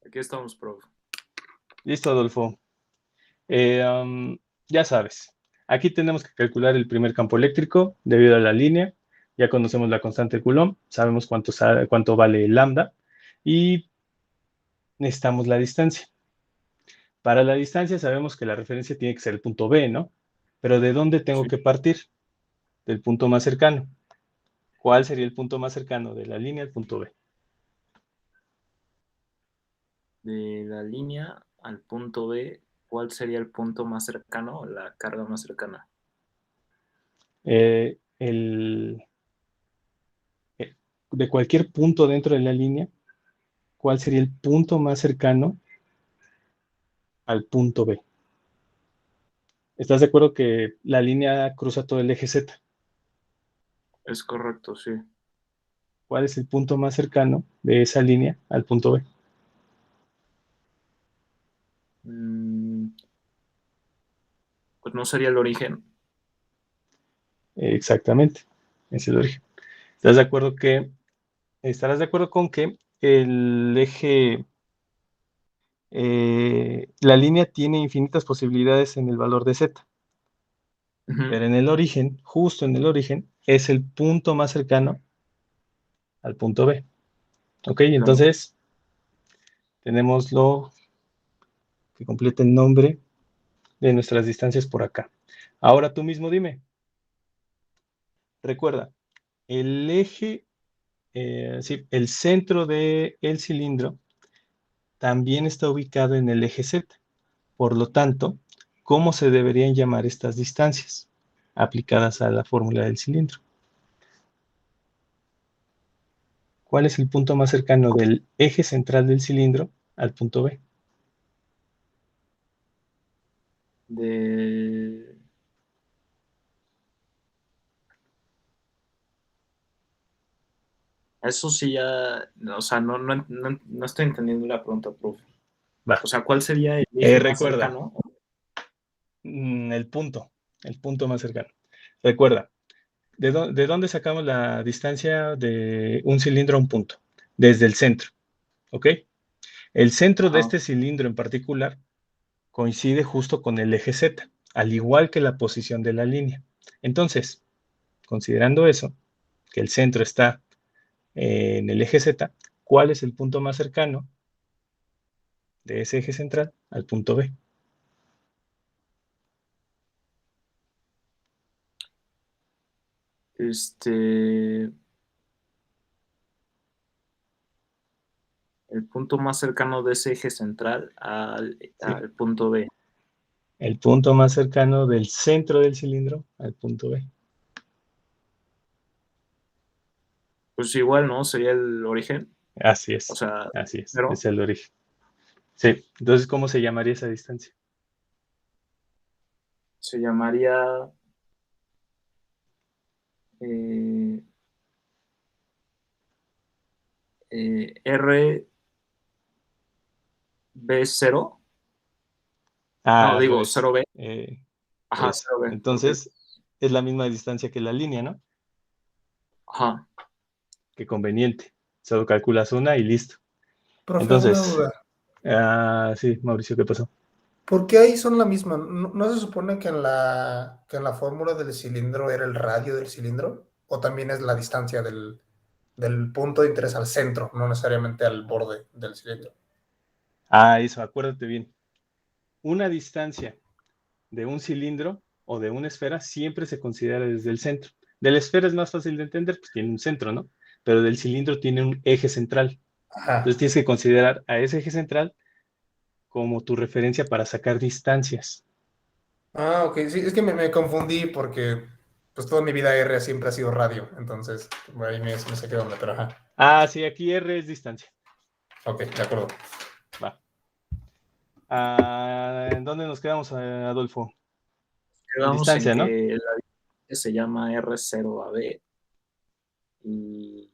Aquí estamos, prof. Listo, Adolfo. Ya sabes, aquí tenemos que calcular el primer campo eléctrico debido a la línea. Ya conocemos la constante de Coulomb, sabemos cuánto vale el lambda y necesitamos la distancia. Para la distancia sabemos que la referencia tiene que ser el punto B, ¿no? Pero ¿de dónde tengo que partir? Del punto más cercano. ¿Cuál sería el punto más cercano de la línea al punto B? De la línea al punto B, ¿cuál sería el punto más cercano o la carga más cercana? De cualquier punto dentro de la línea, ¿cuál sería el punto más cercano al punto B? ¿Estás de acuerdo que la línea cruza todo el eje Z? Es correcto, sí. ¿Cuál es el punto más cercano de esa línea al punto B? Pues no sería el origen. Exactamente, es el origen. Estarás de acuerdo con que el eje, la línea tiene infinitas posibilidades en el valor de Z, pero en el origen, justo en el origen, es el punto más cercano al punto B. Ok, entonces tenemos lo que completa el nombre de nuestras distancias por acá. Ahora tú mismo dime. Recuerda, el eje, sí, el centro del cilindro también está ubicado en el eje Z. Por lo tanto, ¿cómo se deberían llamar estas distancias aplicadas a la fórmula del cilindro? ¿Cuál es el punto más cercano del eje central del cilindro al punto B? Eso sí ya, o sea, no estoy entendiendo la pregunta, profe. Va. O sea, ¿cuál sería el eje más Recuerda, cercano? el punto más cercano. Recuerda, ¿de dónde sacamos la distancia de un cilindro a un punto? Desde el centro, ¿ok? El centro de este cilindro en particular coincide justo con el eje Z, al igual que la posición de la línea. Entonces, considerando eso, que el centro está en el eje Z, ¿cuál es el punto más cercano de ese eje central al punto B? El punto más cercano de ese eje central al punto B. El punto más cercano del centro del cilindro al punto B. Pues igual, ¿no? Sería el origen. Así es. O sea, así es. ¿cero? Es el origen. Sí. Entonces, ¿cómo se llamaría esa distancia? Se llamaría RB0. No, digo, 0B. Ajá, Eso. 0B. Entonces, es la misma distancia que la línea, ¿no? Ajá. Qué conveniente. Solo calculas una y listo. Profe, Entonces, una duda. Sí, Mauricio, ¿qué pasó? ¿Por qué ahí son la misma? ¿No se supone que en la fórmula del cilindro era el radio del cilindro? ¿O también es la distancia del punto de interés al centro, no necesariamente al borde del cilindro? Eso, acuérdate bien. Una distancia de un cilindro o de una esfera siempre se considera desde el centro. De la esfera es más fácil de entender, pues tiene un centro, ¿no? Pero del cilindro tiene un eje central. Ajá. Entonces tienes que considerar a ese eje central como tu referencia para sacar distancias. Ah, ok. Sí, es que me confundí porque pues toda mi vida R siempre ha sido radio. Entonces, ahí me saqué de onda, pero ajá. Ah, sí, aquí R es distancia. Ok, de acuerdo. Va. ¿En dónde nos quedamos, Adolfo? Quedamos Distancia, en ¿no? que la distancia se llama R0AB y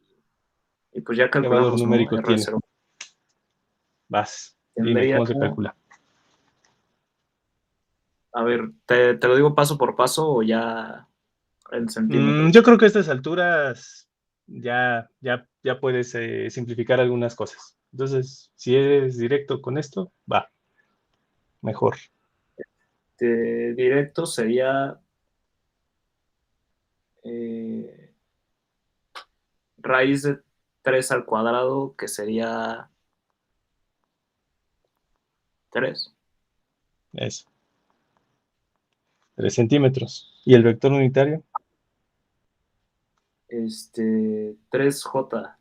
pues ya ¿Qué valor calculamos, ¿no? numérico tiene? R0. Vas, dime, Tendría, ¿cómo se calcula? a ver, ¿te lo digo paso por paso o ya en centímetros? Yo creo que a estas alturas ya puedes simplificar algunas cosas. Entonces, si eres directo con esto, va, mejor. Directo sería raíz de 3 al cuadrado, que sería 3. Eso. 3 centímetros. ¿Y el vector unitario? 3J.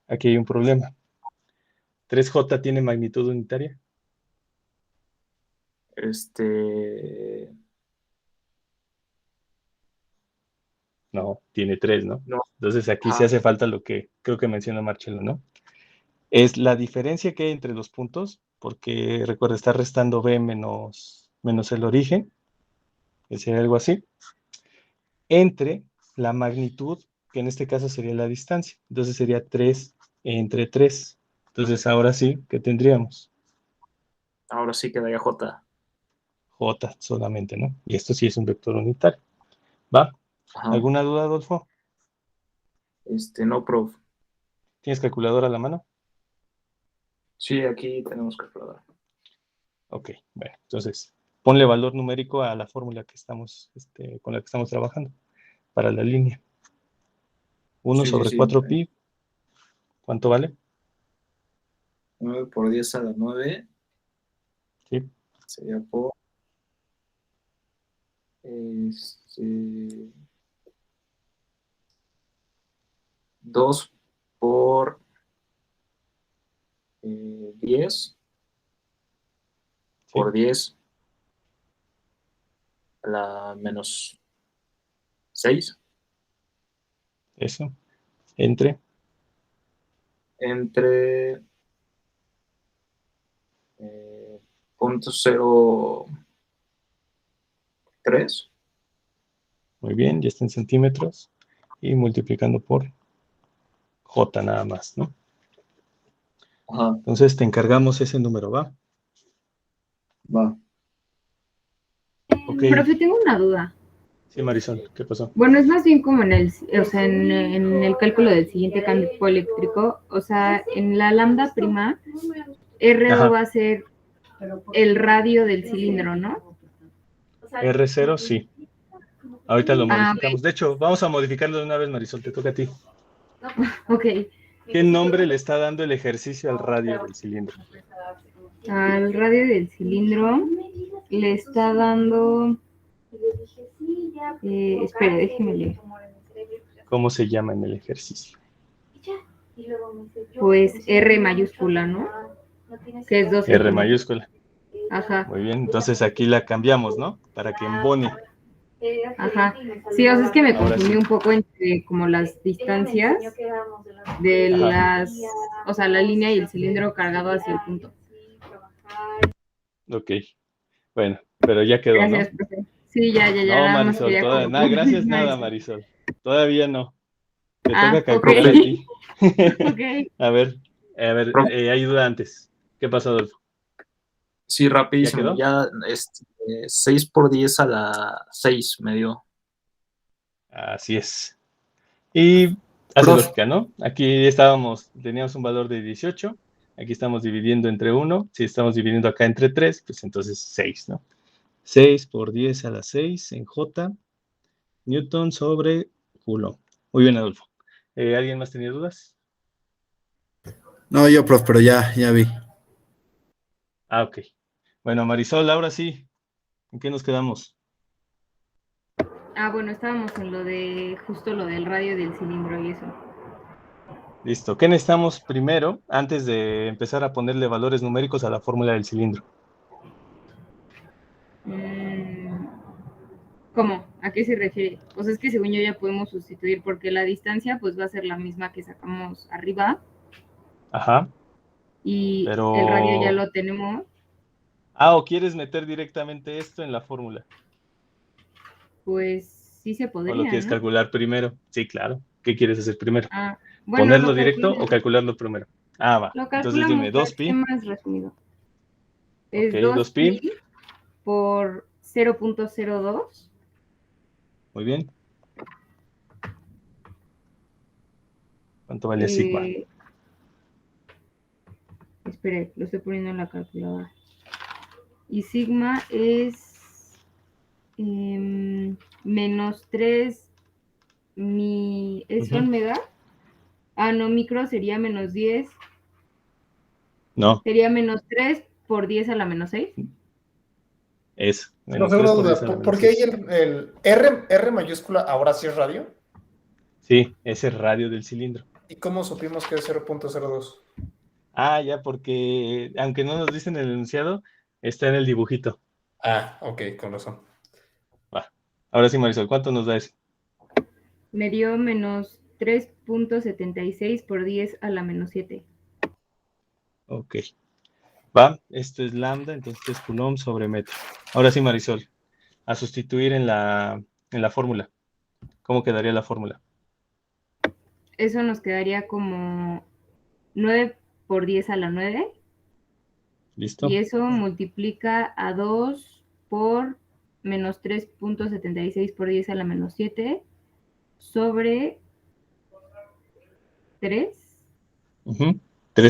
Aquí hay un problema. ¿3J tiene magnitud unitaria? No, tiene 3, ¿no? No. Entonces aquí sí hace falta lo que creo que menciona Marcelo, ¿no? Es la diferencia que hay entre los puntos, porque recuerda, está restando B menos el origen, que sería algo así, entre la magnitud, que en este caso sería la distancia. Entonces sería 3 entre 3. Entonces ahora sí, ¿qué tendríamos? Ahora sí quedaría J. J solamente, ¿no? Y esto sí es un vector unitario. ¿Va? Ajá. ¿Alguna duda, Adolfo? No, prof. ¿Tienes calculadora a la mano? Sí, aquí tenemos calculadora. Ok, bueno, entonces ponle valor numérico a la fórmula que estamos, con la que estamos trabajando para la línea. 1 sobre 4pi, ¿cuánto vale? 9 por 10 a la 9. Sí. Sería por 2 por 10 por 10 a la menos 6. Eso. Entre 0.03. Muy bien, ya está en centímetros. Y multiplicando por J nada más, ¿no? Ajá. Entonces te encargamos ese número, ¿va? Va. Ok. Profe, tengo una duda. Sí, Marisol, ¿qué pasó? Bueno, es más bien como en el cálculo del siguiente campo eléctrico, o sea, en la lambda prima, R0 va a ser el radio del cilindro, ¿no? R0, sí. Ahorita lo modificamos. Okay. De hecho, vamos a modificarlo de una vez, Marisol, te toca a ti. Ok. ¿Qué nombre le está dando el ejercicio al radio del cilindro? Al radio del cilindro le está dando... espere, déjeme leer. ¿Cómo se llama en el ejercicio? Pues R mayúscula, ¿no? Que es 2 R mayúscula. Ajá. Muy bien, entonces aquí la cambiamos, ¿no? Para que embone. Ajá. Sí, o sea, es que me confundí un poco entre como las distancias de las, o sea, la línea y el cilindro cargado hacia el punto. Ok. Bueno, pero ya quedó, Gracias, ¿no? profe. Sí, ya, No, nada más Marisol, quería nada, gracias, nada, Marisol. Todavía no. Te toca calcular a ti. Ok. A ver, hay duda antes. ¿Qué pasó, Adolfo? Sí, rapidísimo. ¿Ya Ya 6 por 10 a la 6 me dio. Así es. Y hace lógica, ¿no? Aquí teníamos un valor de 18. Aquí estamos dividiendo entre 1. Si estamos dividiendo acá entre 3, pues entonces 6, ¿no? 6 por 10 a la 6 en J, Newton sobre Coulomb. Muy bien, Adolfo. ¿Alguien más tenía dudas? No, yo, prof, pero ya vi. Ah, ok. Bueno, Marisol, ahora sí. ¿En qué nos quedamos? Ah, bueno, estábamos en justo lo del radio del cilindro y eso. Listo. ¿Qué necesitamos primero antes de empezar a ponerle valores numéricos a la fórmula del cilindro? ¿Cómo? ¿A qué se refiere? Pues es que según yo ya podemos sustituir porque la distancia pues va a ser la misma que sacamos arriba. Ajá. Y pero... el radio ya lo tenemos. ¿O quieres meter directamente esto en la fórmula? Pues sí se podría, ¿O lo quieres calcular primero? Sí, claro. ¿Qué quieres hacer primero? Bueno, ¿ponerlo directo o calcularlo primero? Va. Lo Entonces dime, 2pi. más resumido. Es Ok, 2pi por 0.02. Muy bien. ¿Cuánto vale sigma? Espere, lo estoy poniendo en la calculadora. Y sigma es menos 3 ¿son mega? No, micro sería menos 10. No. Sería menos 3 por 10 a la menos 6. Eso. No sé una duda, ¿por qué ahí el R mayúscula ahora sí es radio? Sí, es el radio del cilindro. ¿Y cómo supimos que es 0.02? Ya, porque aunque no nos dicen el enunciado, está en el dibujito. Ok, con razón. Va. Ahora sí, Marisol, ¿cuánto nos da eso? Me dio menos 3.76 por 10 a la menos 7. Ok. Va, esto es lambda, entonces es Coulomb sobre metro. Ahora sí, Marisol, a sustituir en la fórmula. ¿Cómo quedaría la fórmula? Eso nos quedaría como 9 por 10 a la 9. ¿Listo? Y eso multiplica a 2 por menos 3.76 por 10 a la menos 7 sobre 3. ¿3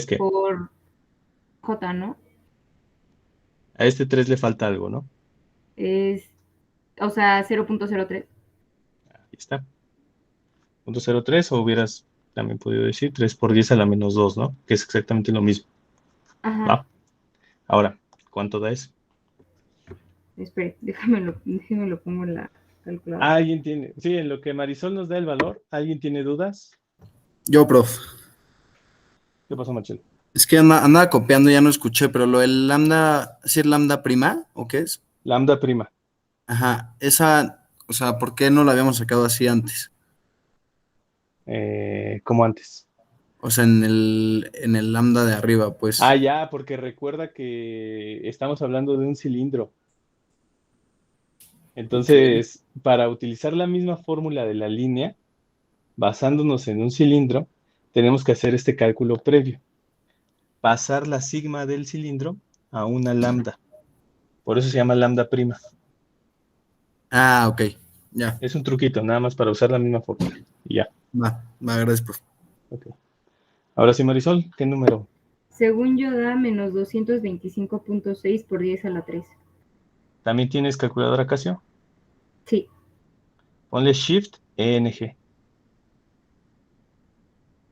qué? Por J, ¿no? A este 3 le falta algo, ¿no? O sea, 0.03. Ahí está. 0.03, o hubieras también podido decir 3 por 10 a la menos 2, ¿no? Que es exactamente lo mismo. Ajá. ¿Va? Ahora, ¿cuánto da eso? Espere, déjame lo pongo en la calculadora. ¿Alguien tiene? Sí, en lo que Marisol nos da el valor, ¿alguien tiene dudas? Yo, prof. ¿Qué pasó, Marcelo? Es que andaba copiando, ya no escuché, pero lo del lambda, ¿sí es lambda prima o qué es? Lambda prima. Esa, o sea, ¿por qué no la habíamos sacado así antes? ¿Cómo antes? O sea, en el lambda de arriba, pues. Ya, porque recuerda que estamos hablando de un cilindro. Entonces, para utilizar la misma fórmula de la línea, basándonos en un cilindro, tenemos que hacer este cálculo previo. Pasar la sigma del cilindro a una lambda. Por eso se llama lambda prima. Ok, ya. Es un truquito, nada más para usar la misma fórmula. Y ya. Va, gracias, prof. Ok. Ahora sí, Marisol, ¿qué número? Según yo da menos 225.6 por 10 a la 3. ¿También tienes calculadora Casio? Sí. Ponle Shift ENG.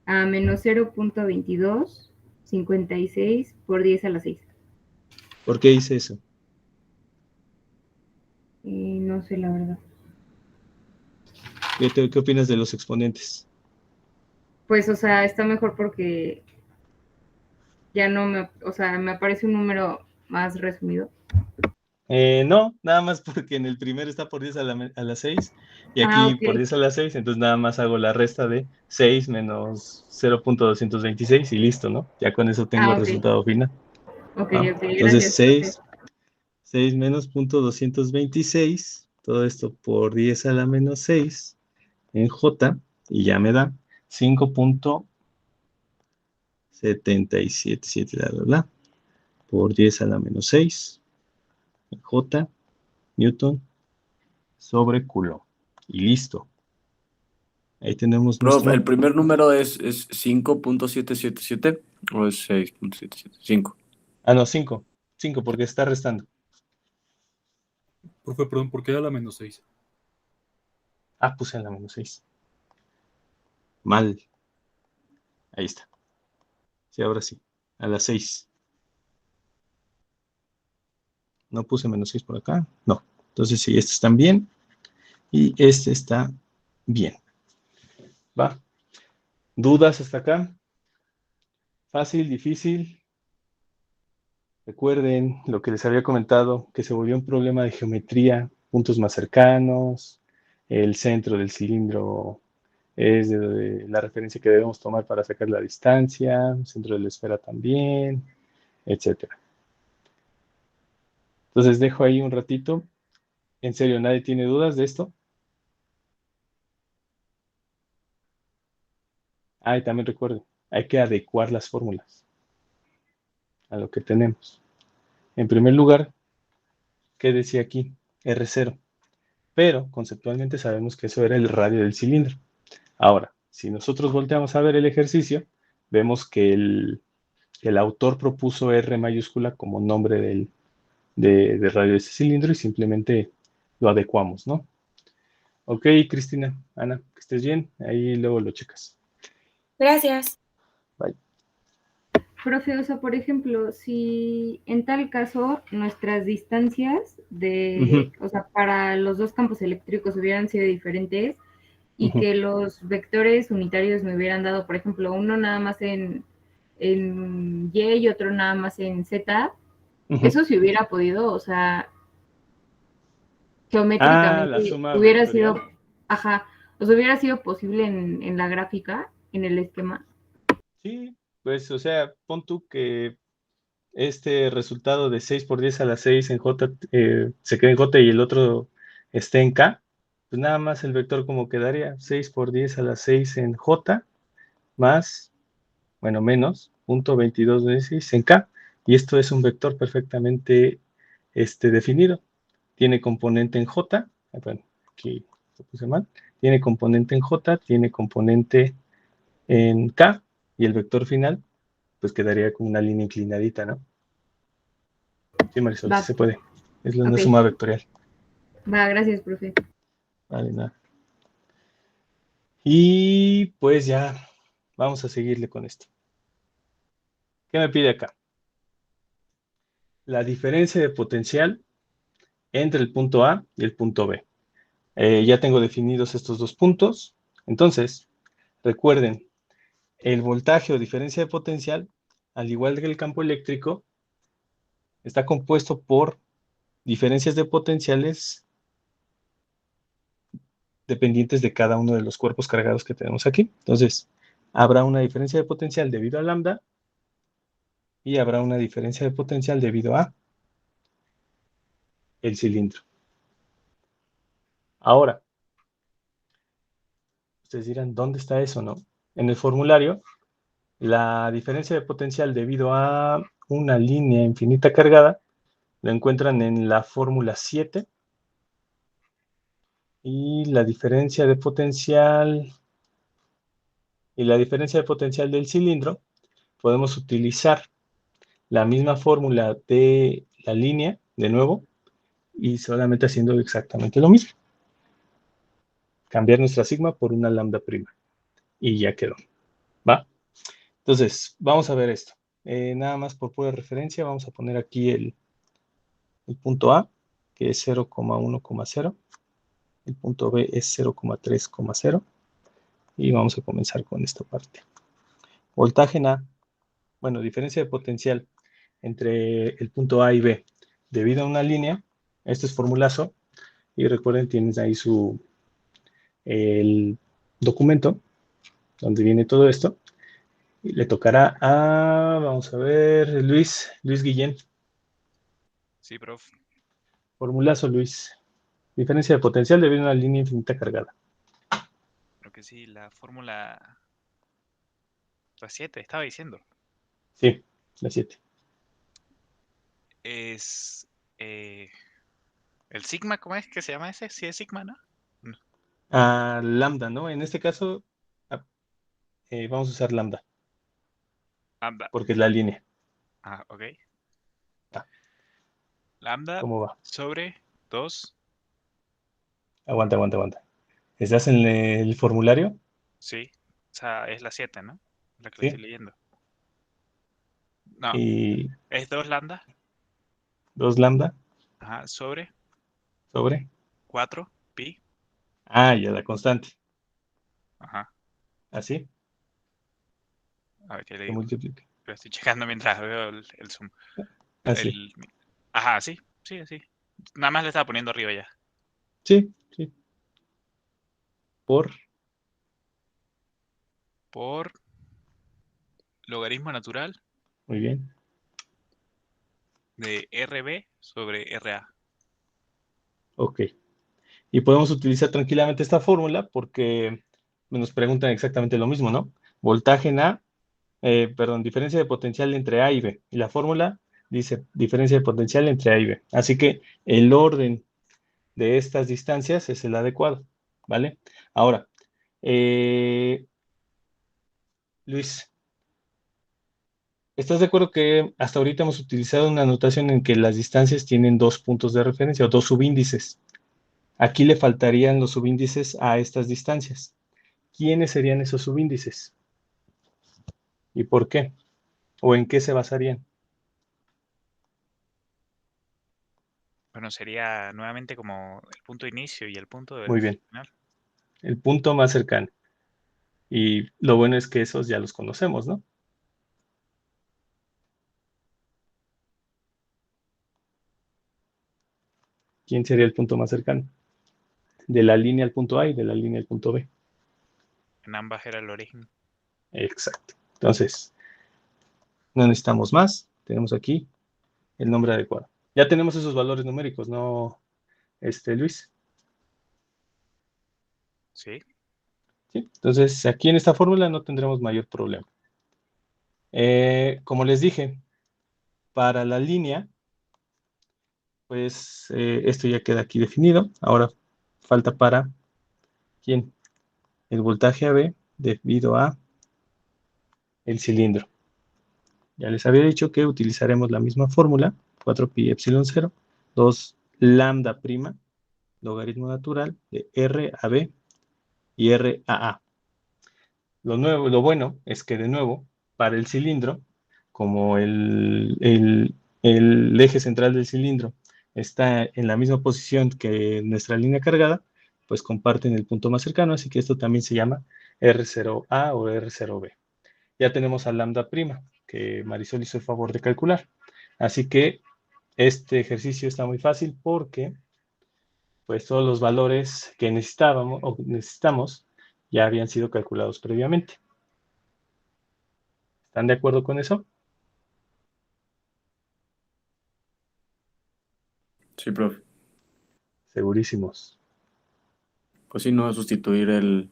A menos 0.2256 por 10 a la 6. ¿Por qué hice eso? No sé, la verdad. ¿Qué opinas de los exponentes? Pues, o sea, está mejor porque ya no me aparece un número más resumido. No, nada más porque en el primero está por 10 a la 6 y aquí Okay. por 10 a la 6, entonces nada más hago la resta de 6 menos 0.226 y listo, ¿no? Ya con eso tengo el resultado final. Ok, Entonces gracias. 6 menos 0.226, todo esto por 10 a la menos 6 en J, y ya me da 5.777, bla, bla, bla, por 10 a la menos 6. J, Newton, sobre Coulomb. Y listo. Ahí tenemos Prof, nuestro... ¿el primer número es 5.777 o es 6.775? No, 5. 5 porque está restando. Profe, perdón, ¿por qué a la menos 6? Puse en la menos 6. Mal. Ahí está. Sí, ahora sí. A las 6. No puse menos 6 por acá. No. Entonces sí, estos están bien. Y este está bien. ¿Va? ¿Dudas hasta acá? ¿Fácil, difícil? Recuerden lo que les había comentado, que se volvió un problema de geometría, puntos más cercanos, el centro del cilindro es de la referencia que debemos tomar para sacar la distancia, el centro de la esfera también, etcétera. Entonces dejo ahí un ratito. ¿En serio nadie tiene dudas de esto? Y también recuerden, hay que adecuar las fórmulas a lo que tenemos. En primer lugar, ¿qué decía aquí? R0. Pero conceptualmente sabemos que eso era el radio del cilindro. Ahora, si nosotros volteamos a ver el ejercicio, vemos que el autor propuso R mayúscula como nombre de radio de ese cilindro y simplemente lo adecuamos, ¿no? Ok, Cristina, Ana, que estés bien. Ahí luego lo checas. Gracias. Bye. Profe, o sea, por ejemplo, si en tal caso nuestras distancias o sea, para los dos campos eléctricos hubieran sido diferentes y que los vectores unitarios me hubieran dado, por ejemplo, uno nada más en Y y otro nada más en Z, eso sí hubiera podido, o sea, geométricamente la suma hubiera vectorial. sido, o sea, hubiera sido posible en la gráfica, en el esquema. Sí, pues, o sea, pon tú que este resultado de 6 por 10 a la 6 en J se quede en J y el otro esté en K, pues nada más el vector como quedaría 6 por 10 a la 6 en J más, bueno, menos, punto 22 en K, y esto es un vector perfectamente definido. Tiene componente en J, bueno, aquí lo puse mal, tiene componente en J, tiene componente en K, y el vector final, pues quedaría como una línea inclinadita, ¿no? Sí, Marisol, sí se puede. Es una suma vectorial. Va, gracias, profe. Vale, nada. Y pues ya, vamos a seguirle con esto. ¿Qué me pide acá? La diferencia de potencial entre el punto A y el punto B. Ya tengo definidos estos dos puntos. Entonces, recuerden, el voltaje o diferencia de potencial, al igual que el campo eléctrico, está compuesto por diferencias de potenciales dependientes de cada uno de los cuerpos cargados que tenemos aquí. Entonces, habrá una diferencia de potencial debido a lambda y habrá una diferencia de potencial debido a el cilindro. Ahora, ustedes dirán, ¿dónde está eso, no? En el formulario, la diferencia de potencial debido a una línea infinita cargada lo encuentran en la fórmula 7 y la diferencia de potencial del cilindro podemos utilizar la misma fórmula de la línea, de nuevo, y solamente haciendo exactamente lo mismo. Cambiar nuestra sigma por una lambda prima. Y ya quedó. ¿Va? Entonces, vamos a ver esto. Nada más por pura referencia, vamos a poner aquí el punto A, que es 0,1,0. El punto B es 0,3,0. Y vamos a comenzar con esta parte. Voltaje en A. Bueno, diferencia de potencial entre el punto A y B debido a una línea. Este es formulazo. Y recuerden, tienes ahí el documento donde viene todo esto. Y le tocará a, vamos a ver, Luis Guillén. Sí, prof. Formulazo, Luis. Diferencia de potencial debido a una línea infinita cargada. Creo que sí, la fórmula... La 7, estaba diciendo. Sí, la 7. Es... ¿el sigma cómo es que se llama ese? Sí es sigma, ¿no? Lambda, ¿no? En este caso, vamos a usar lambda. Lambda. Porque es la línea. Ok. Lambda ¿Cómo va? sobre 2. Aguanta. ¿Estás en el formulario? Sí, o sea, es la 7, ¿no? La que Sí. estoy leyendo. No, Y es 2 lambda. 2 lambda. Sobre. 4 pi. Ya la constante. Ajá. ¿Así? A ver qué le que digo. multiplique. Lo estoy checando mientras veo el zoom. Así. Ajá, sí. Nada más le estaba poniendo arriba ya. Sí. Por logaritmo natural Muy bien. de RB sobre RA. Ok. Y podemos utilizar tranquilamente esta fórmula porque nos preguntan exactamente lo mismo, ¿no? Voltaje en A, diferencia de potencial entre A y B. Y la fórmula dice diferencia de potencial entre A y B. Así que el orden de estas distancias es el adecuado, ¿vale? Ahora, Luis, ¿estás de acuerdo que hasta ahorita hemos utilizado una notación en que las distancias tienen dos puntos de referencia o dos subíndices? Aquí le faltarían los subíndices a estas distancias. ¿Quiénes serían esos subíndices? ¿Y por qué? ¿O en qué se basarían? Bueno, sería nuevamente como el punto de inicio y el punto de Muy bien. final. El punto más cercano. Y lo bueno es que esos ya los conocemos, ¿no? ¿Quién sería el punto más cercano? De la línea al punto A y de la línea al punto B. En ambas era el origen. Exacto. Entonces, no necesitamos más. Tenemos aquí el nombre adecuado. Ya tenemos esos valores numéricos, ¿no, Luis? Sí. ¿Sí? Entonces, aquí en esta fórmula no tendremos mayor problema. Como les dije, para la línea, pues esto ya queda aquí definido. Ahora falta para, ¿quién? El voltaje AB debido a el cilindro. Ya les había dicho que utilizaremos la misma fórmula, 4pi epsilon 0, 2 lambda prima, logaritmo natural de R a B y R a A. Lo bueno es que de nuevo, para el cilindro, como el eje central del cilindro está en la misma posición que nuestra línea cargada, pues comparten el punto más cercano, así que esto también se llama R0A o R0B. Ya tenemos a lambda prima, que Marisol hizo el favor de calcular. Así que este ejercicio está muy fácil porque pues todos los valores que necesitamos ya habían sido calculados previamente. ¿Están de acuerdo con eso? Sí, profe. Segurísimos. Pues sí, no sustituir el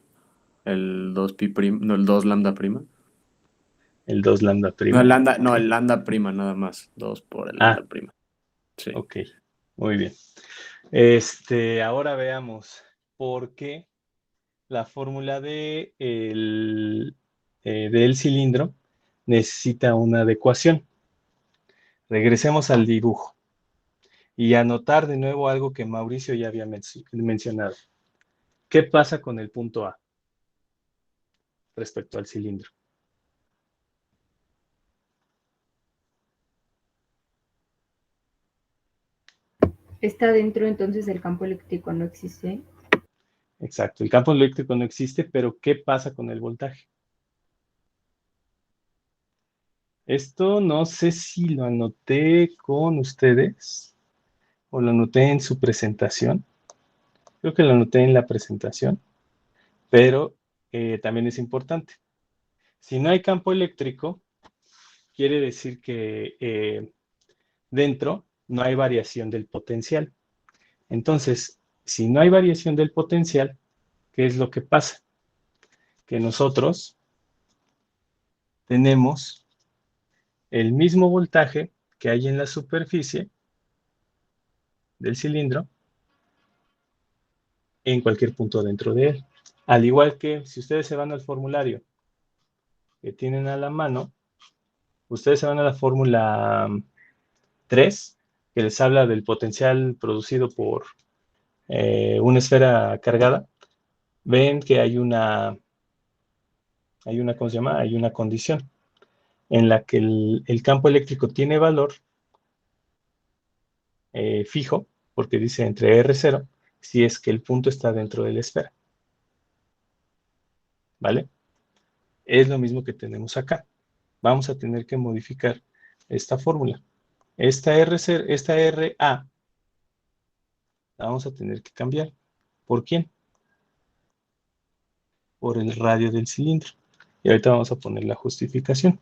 2pi prima, no, el 2 lambda prima. El 2 lambda prima. No, el lambda prima nada más. 2 por el lambda prima. Sí. Ok, muy bien. Ahora veamos por qué la fórmula del cilindro necesita una adecuación. Regresemos al dibujo y anotar de nuevo algo que Mauricio ya había mencionado. ¿Qué pasa con el punto A respecto al cilindro? Está dentro, entonces el campo eléctrico no existe. Exacto, el campo eléctrico no existe, pero ¿qué pasa con el voltaje? Esto no sé si lo anoté con ustedes o lo anoté en su presentación. Creo que lo anoté en la presentación, pero también es importante. Si no hay campo eléctrico, quiere decir que dentro no hay variación del potencial. Entonces, si no hay variación del potencial, ¿qué es lo que pasa? Que nosotros tenemos el mismo voltaje que hay en la superficie del cilindro en cualquier punto dentro de él. Al igual que si ustedes se van al formulario que tienen a la mano, ustedes se van a la fórmula 3, que les habla del potencial producido por una esfera cargada. Ven que hay una, ¿cómo se llama? Hay una condición en la que el campo eléctrico tiene valor fijo, porque dice entre R0, si es que el punto está dentro de la esfera. ¿Vale? Es lo mismo que tenemos acá. vamos a tener que modificar esta fórmula. Esta RA la vamos a tener que cambiar. ¿Por quién? Por el radio del cilindro. Y ahorita vamos a poner la justificación.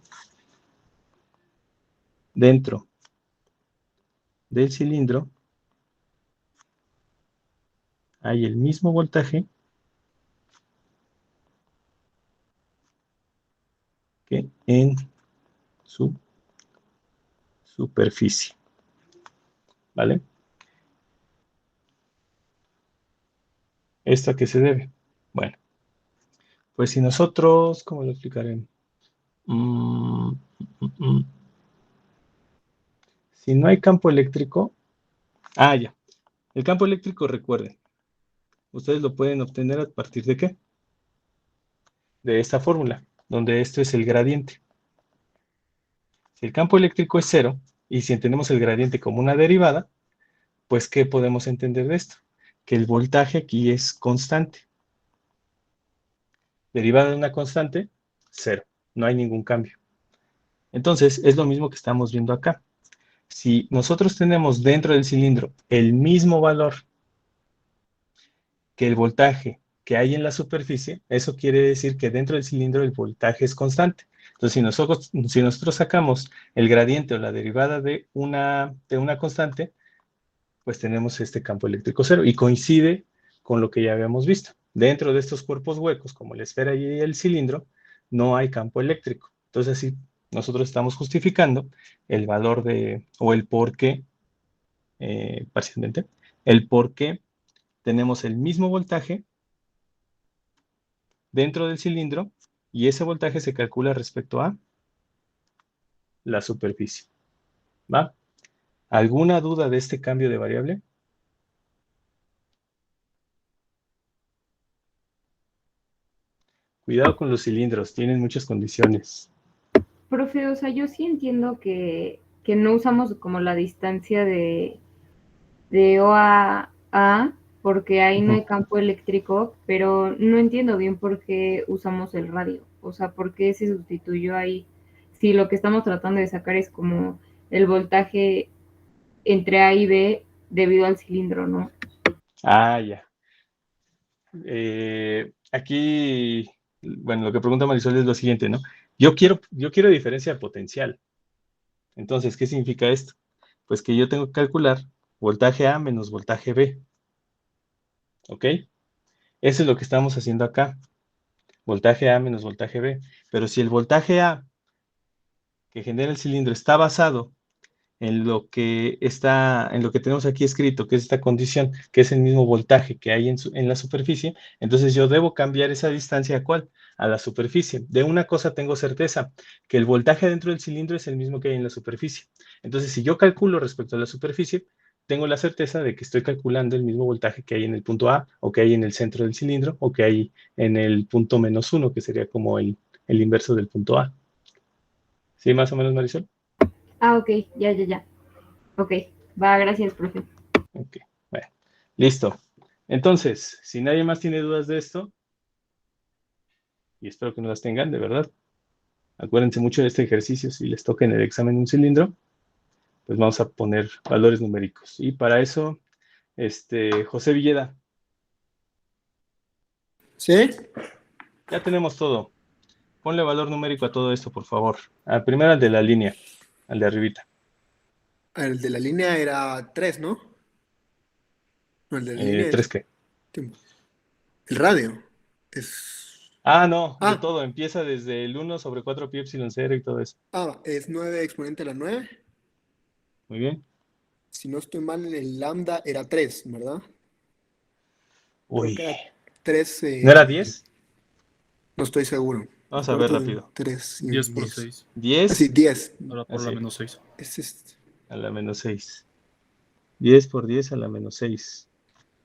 Dentro del cilindro hay el mismo voltaje que en su superficie. ¿Vale? ¿Esto a qué se debe? Bueno, pues si nosotros, ¿cómo lo explicaré? Si no hay campo eléctrico, ya. El campo eléctrico, recuerden, ustedes lo pueden obtener a partir de ¿qué? De esta fórmula, donde esto es el gradiente. Si el campo eléctrico es 0, y si entendemos el gradiente como una derivada, pues ¿qué podemos entender de esto? Que el voltaje aquí es constante. Derivada de una constante, 0. No hay ningún cambio. Entonces, es lo mismo que estamos viendo acá. Si nosotros tenemos dentro del cilindro el mismo valor que el voltaje que hay en la superficie, eso quiere decir que dentro del cilindro el voltaje es constante. Entonces, si nosotros sacamos el gradiente o la derivada de una constante, pues tenemos este campo eléctrico 0 y coincide con lo que ya habíamos visto. Dentro de estos cuerpos huecos, como la esfera y el cilindro, no hay campo eléctrico. Entonces, así nosotros estamos justificando el valor o el por qué, parcialmente, el por qué tenemos el mismo voltaje dentro del cilindro y ese voltaje se calcula respecto a la superficie. ¿Va? ¿Alguna duda de este cambio de variable? Cuidado con los cilindros, tienen muchas condiciones. Profe, o sea, yo sí entiendo que no usamos como la distancia de O a A, porque ahí no hay campo eléctrico, pero no entiendo bien por qué usamos el radio. O sea, ¿por qué se sustituyó ahí? Si lo que estamos tratando de sacar es como el voltaje entre A y B debido al cilindro, ¿no? Ya. Aquí, bueno, lo que pregunta Marisol es lo siguiente, ¿no? Yo quiero diferencia de potencial. Entonces, ¿qué significa esto? Pues que yo tengo que calcular voltaje A menos voltaje B. ¿Ok? Eso es lo que estamos haciendo acá. Voltaje A menos voltaje B. Pero si el voltaje A que genera el cilindro está basado en lo que tenemos aquí escrito, que es esta condición, que es el mismo voltaje que hay en la superficie, entonces yo debo cambiar esa distancia ¿a cuál? A la superficie. De una cosa tengo certeza, que el voltaje dentro del cilindro es el mismo que hay en la superficie. Entonces, si yo calculo respecto a la superficie, tengo la certeza de que estoy calculando el mismo voltaje que hay en el punto A, o que hay en el centro del cilindro, o que hay en el punto -1, que sería como el inverso del punto A. ¿Sí, más o menos, Marisol? Ok, ya. Ok, va, gracias, profe. Ok, bueno, listo. Entonces, si nadie más tiene dudas de esto, y espero que no las tengan, de verdad, acuérdense mucho de este ejercicio, si les toca en el examen un cilindro, pues vamos a poner valores numéricos. Y para eso, José Villeda. ¿Sí? Ya tenemos todo. Ponle valor numérico a todo esto, por favor. Primero al de la línea, al de arribita. El de la línea era 3, ¿no? No, el de la línea ¿3 qué? El radio. No, de todo. Empieza desde el 1 sobre 4 pi epsilon 0 y todo eso. Es 9 exponente a la 9. Muy bien. Si no estoy mal, el lambda era 3, ¿verdad? Uy. Creo que era 3. ¿No era 10? No estoy seguro. Vamos a ver rápido. 10 por 6. 10. Sí, 10. Ahora por la menos 6. Es a la menos 6. 10 por 10 a la menos 6.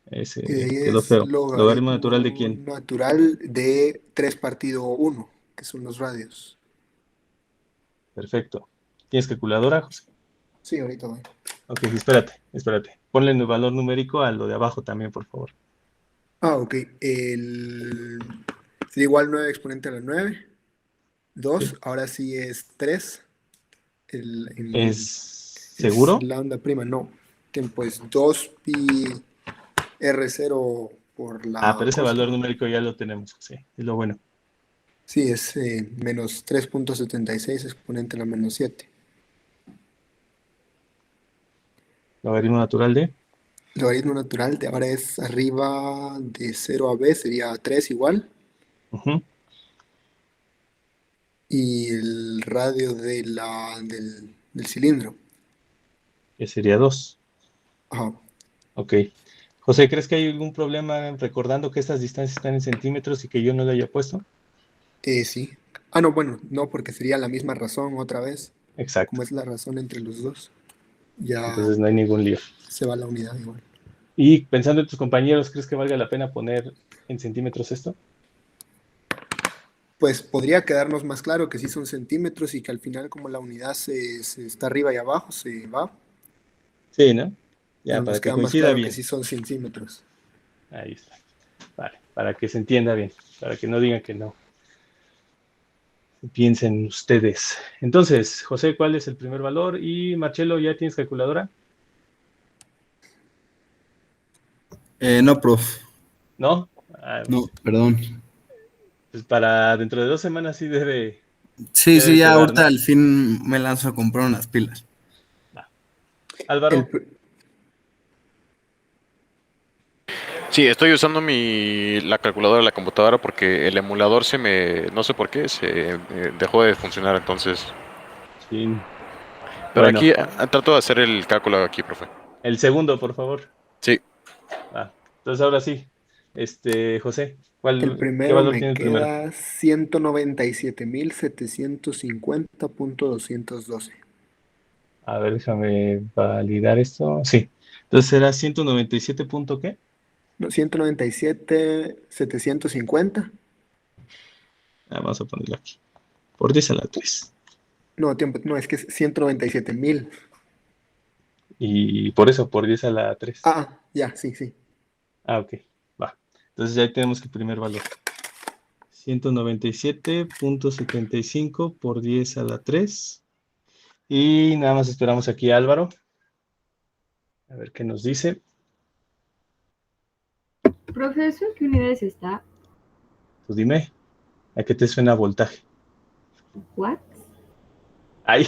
Ese quedó feo. ¿Logaritmo natural de quién? Natural de 3 partido 1, que son los radios. Perfecto. ¿Tienes calculadora, José? Sí, ahorita voy. Ok, espérate. Ponle el valor numérico a lo de abajo también, por favor. Ok. Sería igual 9 exponente a la 9. 2, Sí. ahora sí es 3. ¿Es seguro? Lambda prima, no. Tiempo es 2 pi R0 por la Pero ese cosa. valor numérico ya lo tenemos, sí, es lo bueno. Sí, es menos 3.76 exponente a la menos 7. Logaritmo natural de. Logaritmo natural de ahora es arriba de 0 a b, sería 3 igual. Y el radio del cilindro. Que sería 2. Ajá. Ok. José, ¿crees que hay algún problema recordando que estas distancias están en centímetros y que yo no lo haya puesto? Sí. Ah, no, bueno, no, porque sería la misma razón otra vez. Exacto. Como es la razón entre los dos. Ya Entonces no hay ningún lío. se va la unidad igual. Y pensando en tus compañeros, ¿crees que valga la pena poner en centímetros esto? Pues podría quedarnos más claro que sí son centímetros y que al final como la unidad se está arriba y abajo, se va. Sí, ¿no? Ya, Pero para nos que queda más coincida claro bien. que sí son centímetros. Ahí está. Vale, para que se entienda bien, para que no digan que no. Piensen ustedes. Entonces, José, ¿cuál es el primer valor? Y Marcelo, ¿ya tienes calculadora? No, prof. ¿No? No, perdón. Pues para dentro de 2 semanas sí debe Sí, de ya quedar, ahorita ¿no? al fin me lanzo a comprar unas pilas. Álvaro. Sí, estoy usando la calculadora de la computadora porque el emulador no sé por qué, se dejó de funcionar, entonces. Sí. Pero Bueno. aquí trato de hacer el cálculo aquí, profe. El segundo, por favor. Sí. Entonces ahora sí, José, El ¿qué primero valor me tiene el primero? queda 197.750.212. A ver, déjame validar esto. Sí. Entonces será 197 punto ¿qué? No, 197.750. Vamos a ponerlo aquí. Por 10 a la 3. No, no, es que es 197.000. Y por eso, por 10 a la 3. Ya, sí. Ok, va. Entonces ya tenemos el primer valor. 197.75 por 10 a la 3. Y nada más esperamos aquí a Álvaro. A ver qué nos dice. Profesor, ¿qué unidades está? Pues dime, ¿a qué te suena voltaje? ¿What? Ay,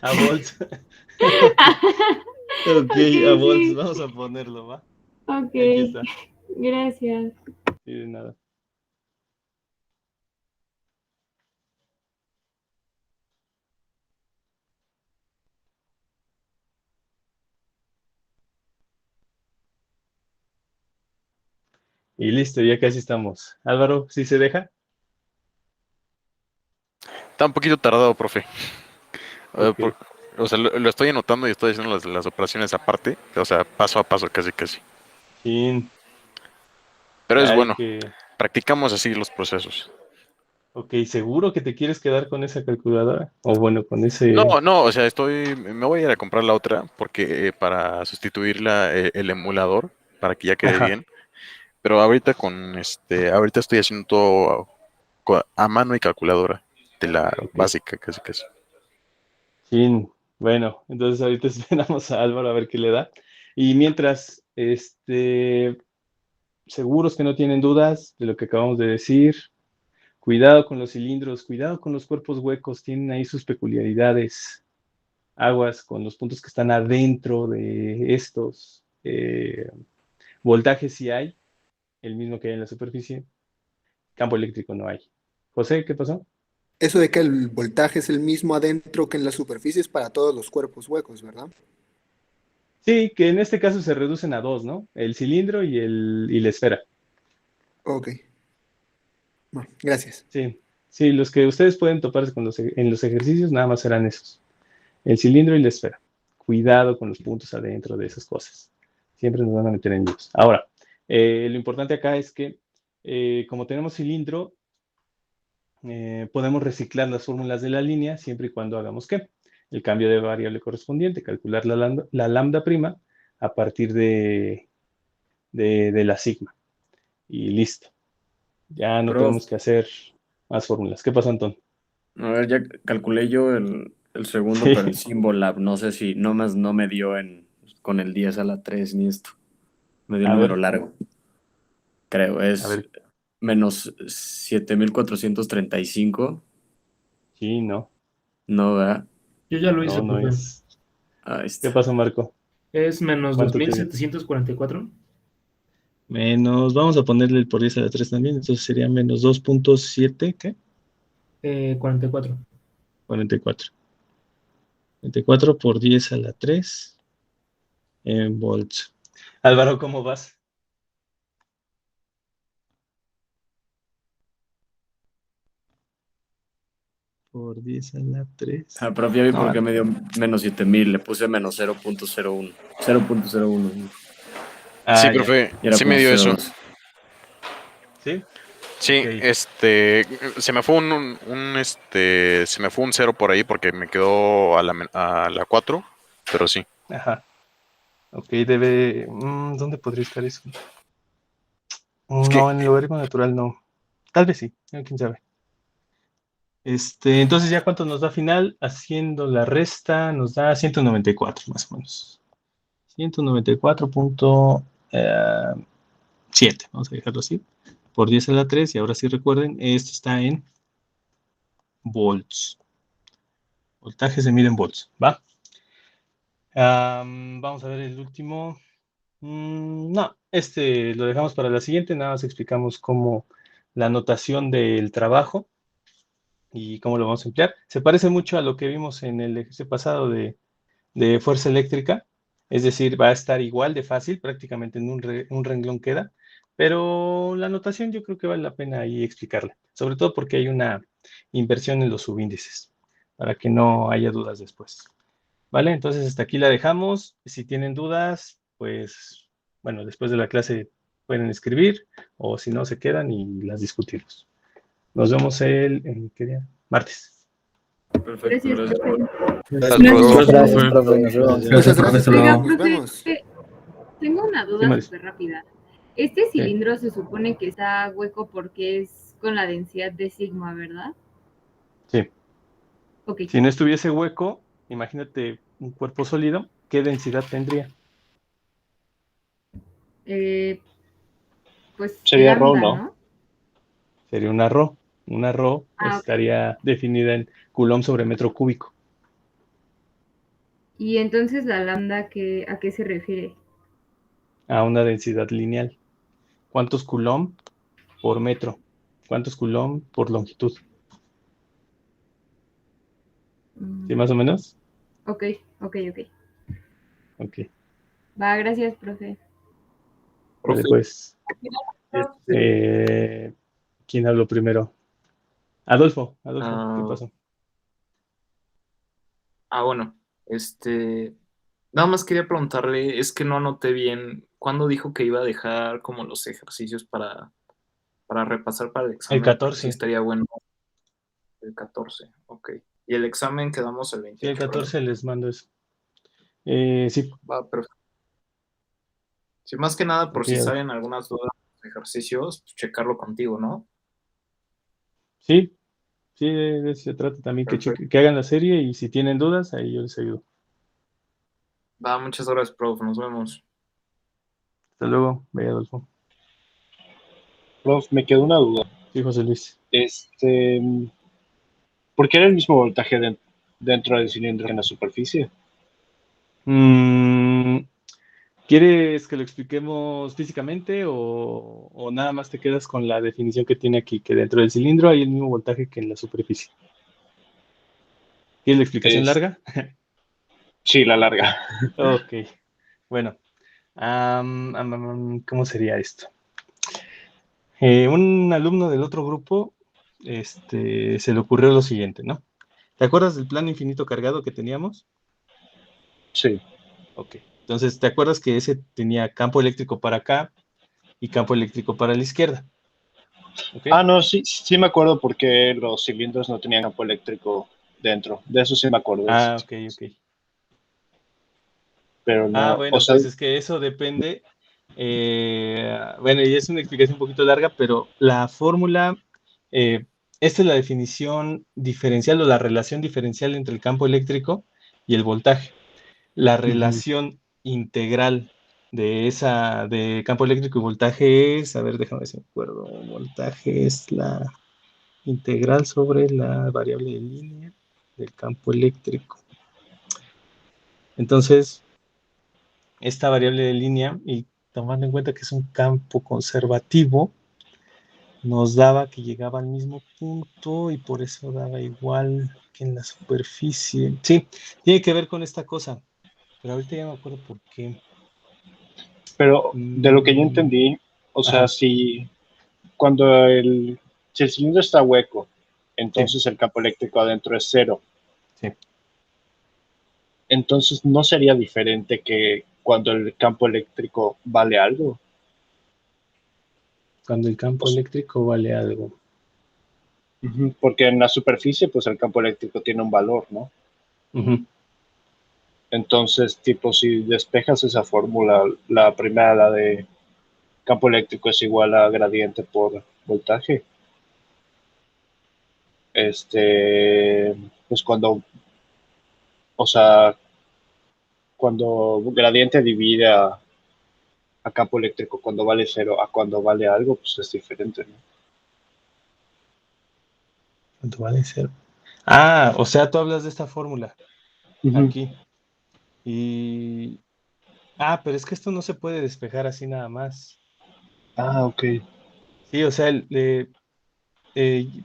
a volts. Ok, a volts, sí. vamos a ponerlo, ¿va? Ok, Aquí está. gracias. Sí, de nada. Y listo, ya casi estamos. Álvaro, ¿sí se deja? Está un poquito tardado, profe. Ok. O sea, lo estoy anotando y estoy haciendo las operaciones aparte. O sea, paso a paso, casi. Sí. Pero es Hay bueno. que... Practicamos así los procesos. Ok, ¿seguro que te quieres quedar con esa calculadora? O bueno, con ese... No, o sea, me voy a ir a comprar la otra porque para sustituir el emulador para que ya quede Ajá. bien. Pero ahorita ahorita estoy haciendo todo a mano y calculadora de la básica, casi. Sí, bueno, entonces ahorita esperamos a Álvaro a ver qué le da. Y mientras, seguros que no tienen dudas de lo que acabamos de decir. Cuidado con los cilindros, cuidado con los cuerpos huecos, tienen ahí sus peculiaridades. Aguas con los puntos que están adentro de estos. Voltaje sí hay, el mismo que hay en la superficie. Campo eléctrico no hay. José, ¿qué pasó? Eso de que el voltaje es el mismo adentro que en la superficie es para todos los cuerpos huecos, ¿verdad? Sí, que en este caso se reducen a dos, ¿no? El cilindro y la esfera. Ok. Bueno, gracias. Sí, los que ustedes pueden toparse en los ejercicios nada más serán esos. El cilindro y la esfera. Cuidado con los puntos adentro de esas cosas. Siempre nos van a meter en líos. Ahora, lo importante acá es que como tenemos cilindro, podemos reciclar las fórmulas de la línea siempre y cuando hagamos ¿qué? El cambio de variable correspondiente, calcular la lambda prima a partir de la sigma. Y listo. Ya no Prof. tenemos que hacer más fórmulas. ¿Qué pasó, Antón? A ver, ya calculé yo el segundo, pero el Symbolab, no sé si, no me dio con el 10 a la 3 ni esto. Me dio el A número ver. largo. Creo, es A ver. menos 7435. Sí, no. No, ¿verdad? Yo ya lo hice, No profe. es. Ahí ¿Qué está. pasó, Marco? Es menos ¿Cuánto te dio? 2744. Menos, vamos a ponerle el por 10 a la 3 también, entonces sería menos 2.7, ¿qué? 44. 44. 44 por 10 a la 3 en volts. Álvaro, ¿cómo vas? Por 10 a la 3. Pero ya vi No, por qué me dio menos 7000, le puse menos 0.01. 0.01. Sí, ya. profe, Y era sí me dio eso. 0.02. ¿Sí? Sí, Ok. se me fue se me fue un 0 por ahí porque me quedó a la 4, pero sí. Ajá. Ok, debe. ¿Dónde podría estar eso? Es que No, en el logaritmo natural no. Tal vez sí, quién sabe. Entonces, ¿ya cuánto nos da final? Haciendo la resta, nos da 194, más o menos. 194.7, vamos a dejarlo así. Por 10 a la 3, y ahora sí recuerden, esto está en volts. Voltaje se mide en volts, ¿va? Vamos a ver el último. No, lo dejamos para la siguiente, nada más explicamos cómo la notación del trabajo y cómo lo vamos a emplear. Se parece mucho a lo que vimos en el ejercicio pasado de fuerza eléctrica, es decir, va a estar igual de fácil, prácticamente en un renglón queda, pero la notación yo creo que vale la pena ahí explicarla, sobre todo porque hay una inversión en los subíndices, para que no haya dudas después. ¿Vale? Entonces hasta aquí la dejamos. Si tienen dudas, pues, bueno, después de la clase pueden escribir, o si no, se quedan y las discutimos. Nos vemos ¿qué día? Martes. Perfecto, Gracias, gracias. profe. Gracias, profe. Nos vemos. Muchas gracias, Oiga, profe. Nos profe, vemos. tengo una Sí, duda Maris. súper rápida. Este cilindro se supone que está hueco porque es con la densidad de sigma, ¿verdad? Sí. Ok. Si no estuviese hueco, imagínate un cuerpo sólido, ¿qué densidad tendría? Pues Sería lambda, Rho, ¿no? ¿no? Sería una Rho. Una Rho Ah, ok. estaría definida en Coulomb sobre metro cúbico. Y entonces la lambda, ¿a qué se refiere? A una densidad lineal. ¿Cuántos Coulomb por metro? ¿Cuántos Coulomb por longitud? ¿Sí, más o menos? Ok. Ok. Va, gracias, profe. Vale, Profe, pues. ¿Quién habló primero? Adolfo, ¿qué pasó? Bueno, nada más quería preguntarle, es que no anoté bien, ¿cuándo dijo que iba a dejar como los ejercicios para repasar para el examen? El Porque 14. sí estaría bueno. El 14, ok. Y el examen quedamos el 28. Sí, el 14 ¿verdad? les mando eso. Sí. Va, perfecto. Sí, más que nada, por Ok, si salen algunas dudas de ejercicios, pues checarlo contigo, ¿no? sí, de eso se trata también, Perfecto. que hagan la serie y si tienen dudas, ahí yo les ayudo. Va, muchas gracias, prof. Nos vemos. Hasta luego, vaya Adolfo. Prof, me quedó una duda. Sí, José Luis. ¿Por qué era el mismo voltaje dentro del cilindro que en la superficie? ¿Quieres que lo expliquemos físicamente o nada más te quedas con la definición que tiene aquí, que dentro del cilindro hay el mismo voltaje que en la superficie? ¿Quieres la explicación larga? Sí, la larga. Ok, bueno. ¿Cómo sería esto? Un alumno del otro grupo se le ocurrió lo siguiente, ¿no? ¿Te acuerdas del plano infinito cargado que teníamos? Sí. Ok, entonces, ¿te acuerdas que ese tenía campo eléctrico para acá y campo eléctrico para la izquierda? ¿Okay? No, sí me acuerdo porque los cilindros no tenían campo eléctrico dentro. De eso sí me acuerdo. Ok. Pero no, Bueno, pues es que eso depende. Bueno, y es una explicación un poquito larga, pero la fórmula, esta es la definición diferencial o la relación diferencial entre el campo eléctrico y el voltaje. La relación integral de campo eléctrico y voltaje es, a ver, déjame ver si me acuerdo, voltaje es la integral sobre la variable de línea del campo eléctrico. Entonces, esta variable de línea, y tomando en cuenta que es un campo conservativo, nos daba que llegaba al mismo punto y por eso daba igual que en la superficie. Sí, tiene que ver con esta cosa, pero ahorita ya me acuerdo por qué. Pero de lo que yo entendí, o sea, si el cilindro está hueco, entonces el campo eléctrico adentro es 0. Sí. Entonces, ¿no sería diferente que cuando el campo eléctrico vale algo? Cuando el campo eléctrico vale algo. Porque en la superficie, pues el campo eléctrico tiene un valor, ¿no? Entonces, tipo, si despejas esa fórmula, la primera, la de campo eléctrico es igual a gradiente por voltaje. Pues cuando gradiente divide a campo eléctrico cuando vale 0 a cuando vale algo, pues es diferente, ¿no? Cuando vale 0. Ah, o sea, tú hablas de esta fórmula. Aquí. Pero es que esto no se puede despejar así nada más. Ah, ok. Sí, o sea, ¿te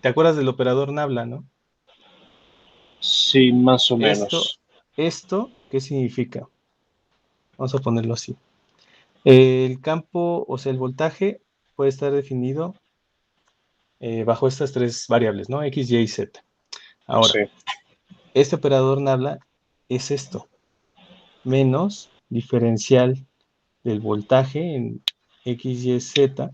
acuerdas del operador Nabla, no? Sí, más o menos. ¿Esto qué significa? Vamos a ponerlo así. El campo, o sea, el voltaje puede estar definido bajo estas tres variables, ¿no? X, Y y Z. Ahora, este operador Nabla es esto, menos diferencial del voltaje en X, Y, Z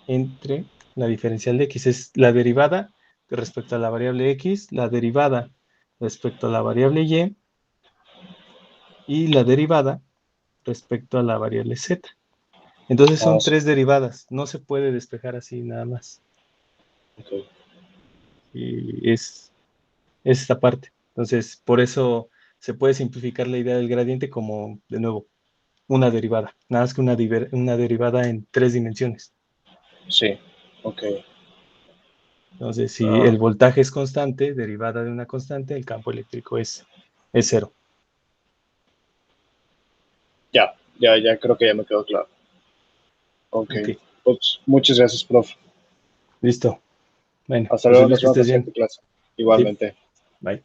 entre la diferencial de X. Es la derivada respecto a la variable X, la derivada respecto a la variable Y la derivada respecto a la variable Z. Entonces son tres derivadas, no se puede despejar así nada más. Okay. Y es esta parte. Entonces, por eso se puede simplificar la idea del gradiente como, de nuevo, una derivada. Nada más que una derivada en 3 dimensiones. Sí, ok. Entonces, si el voltaje es constante, derivada de una constante, el campo eléctrico es 0. Ya creo que ya me quedó claro. Ok. Pues, muchas gracias, profe. Listo. Bueno, hasta luego, Luis, nos que vemos en estés la bien. siguiente clase. Igualmente. Sí. Bye.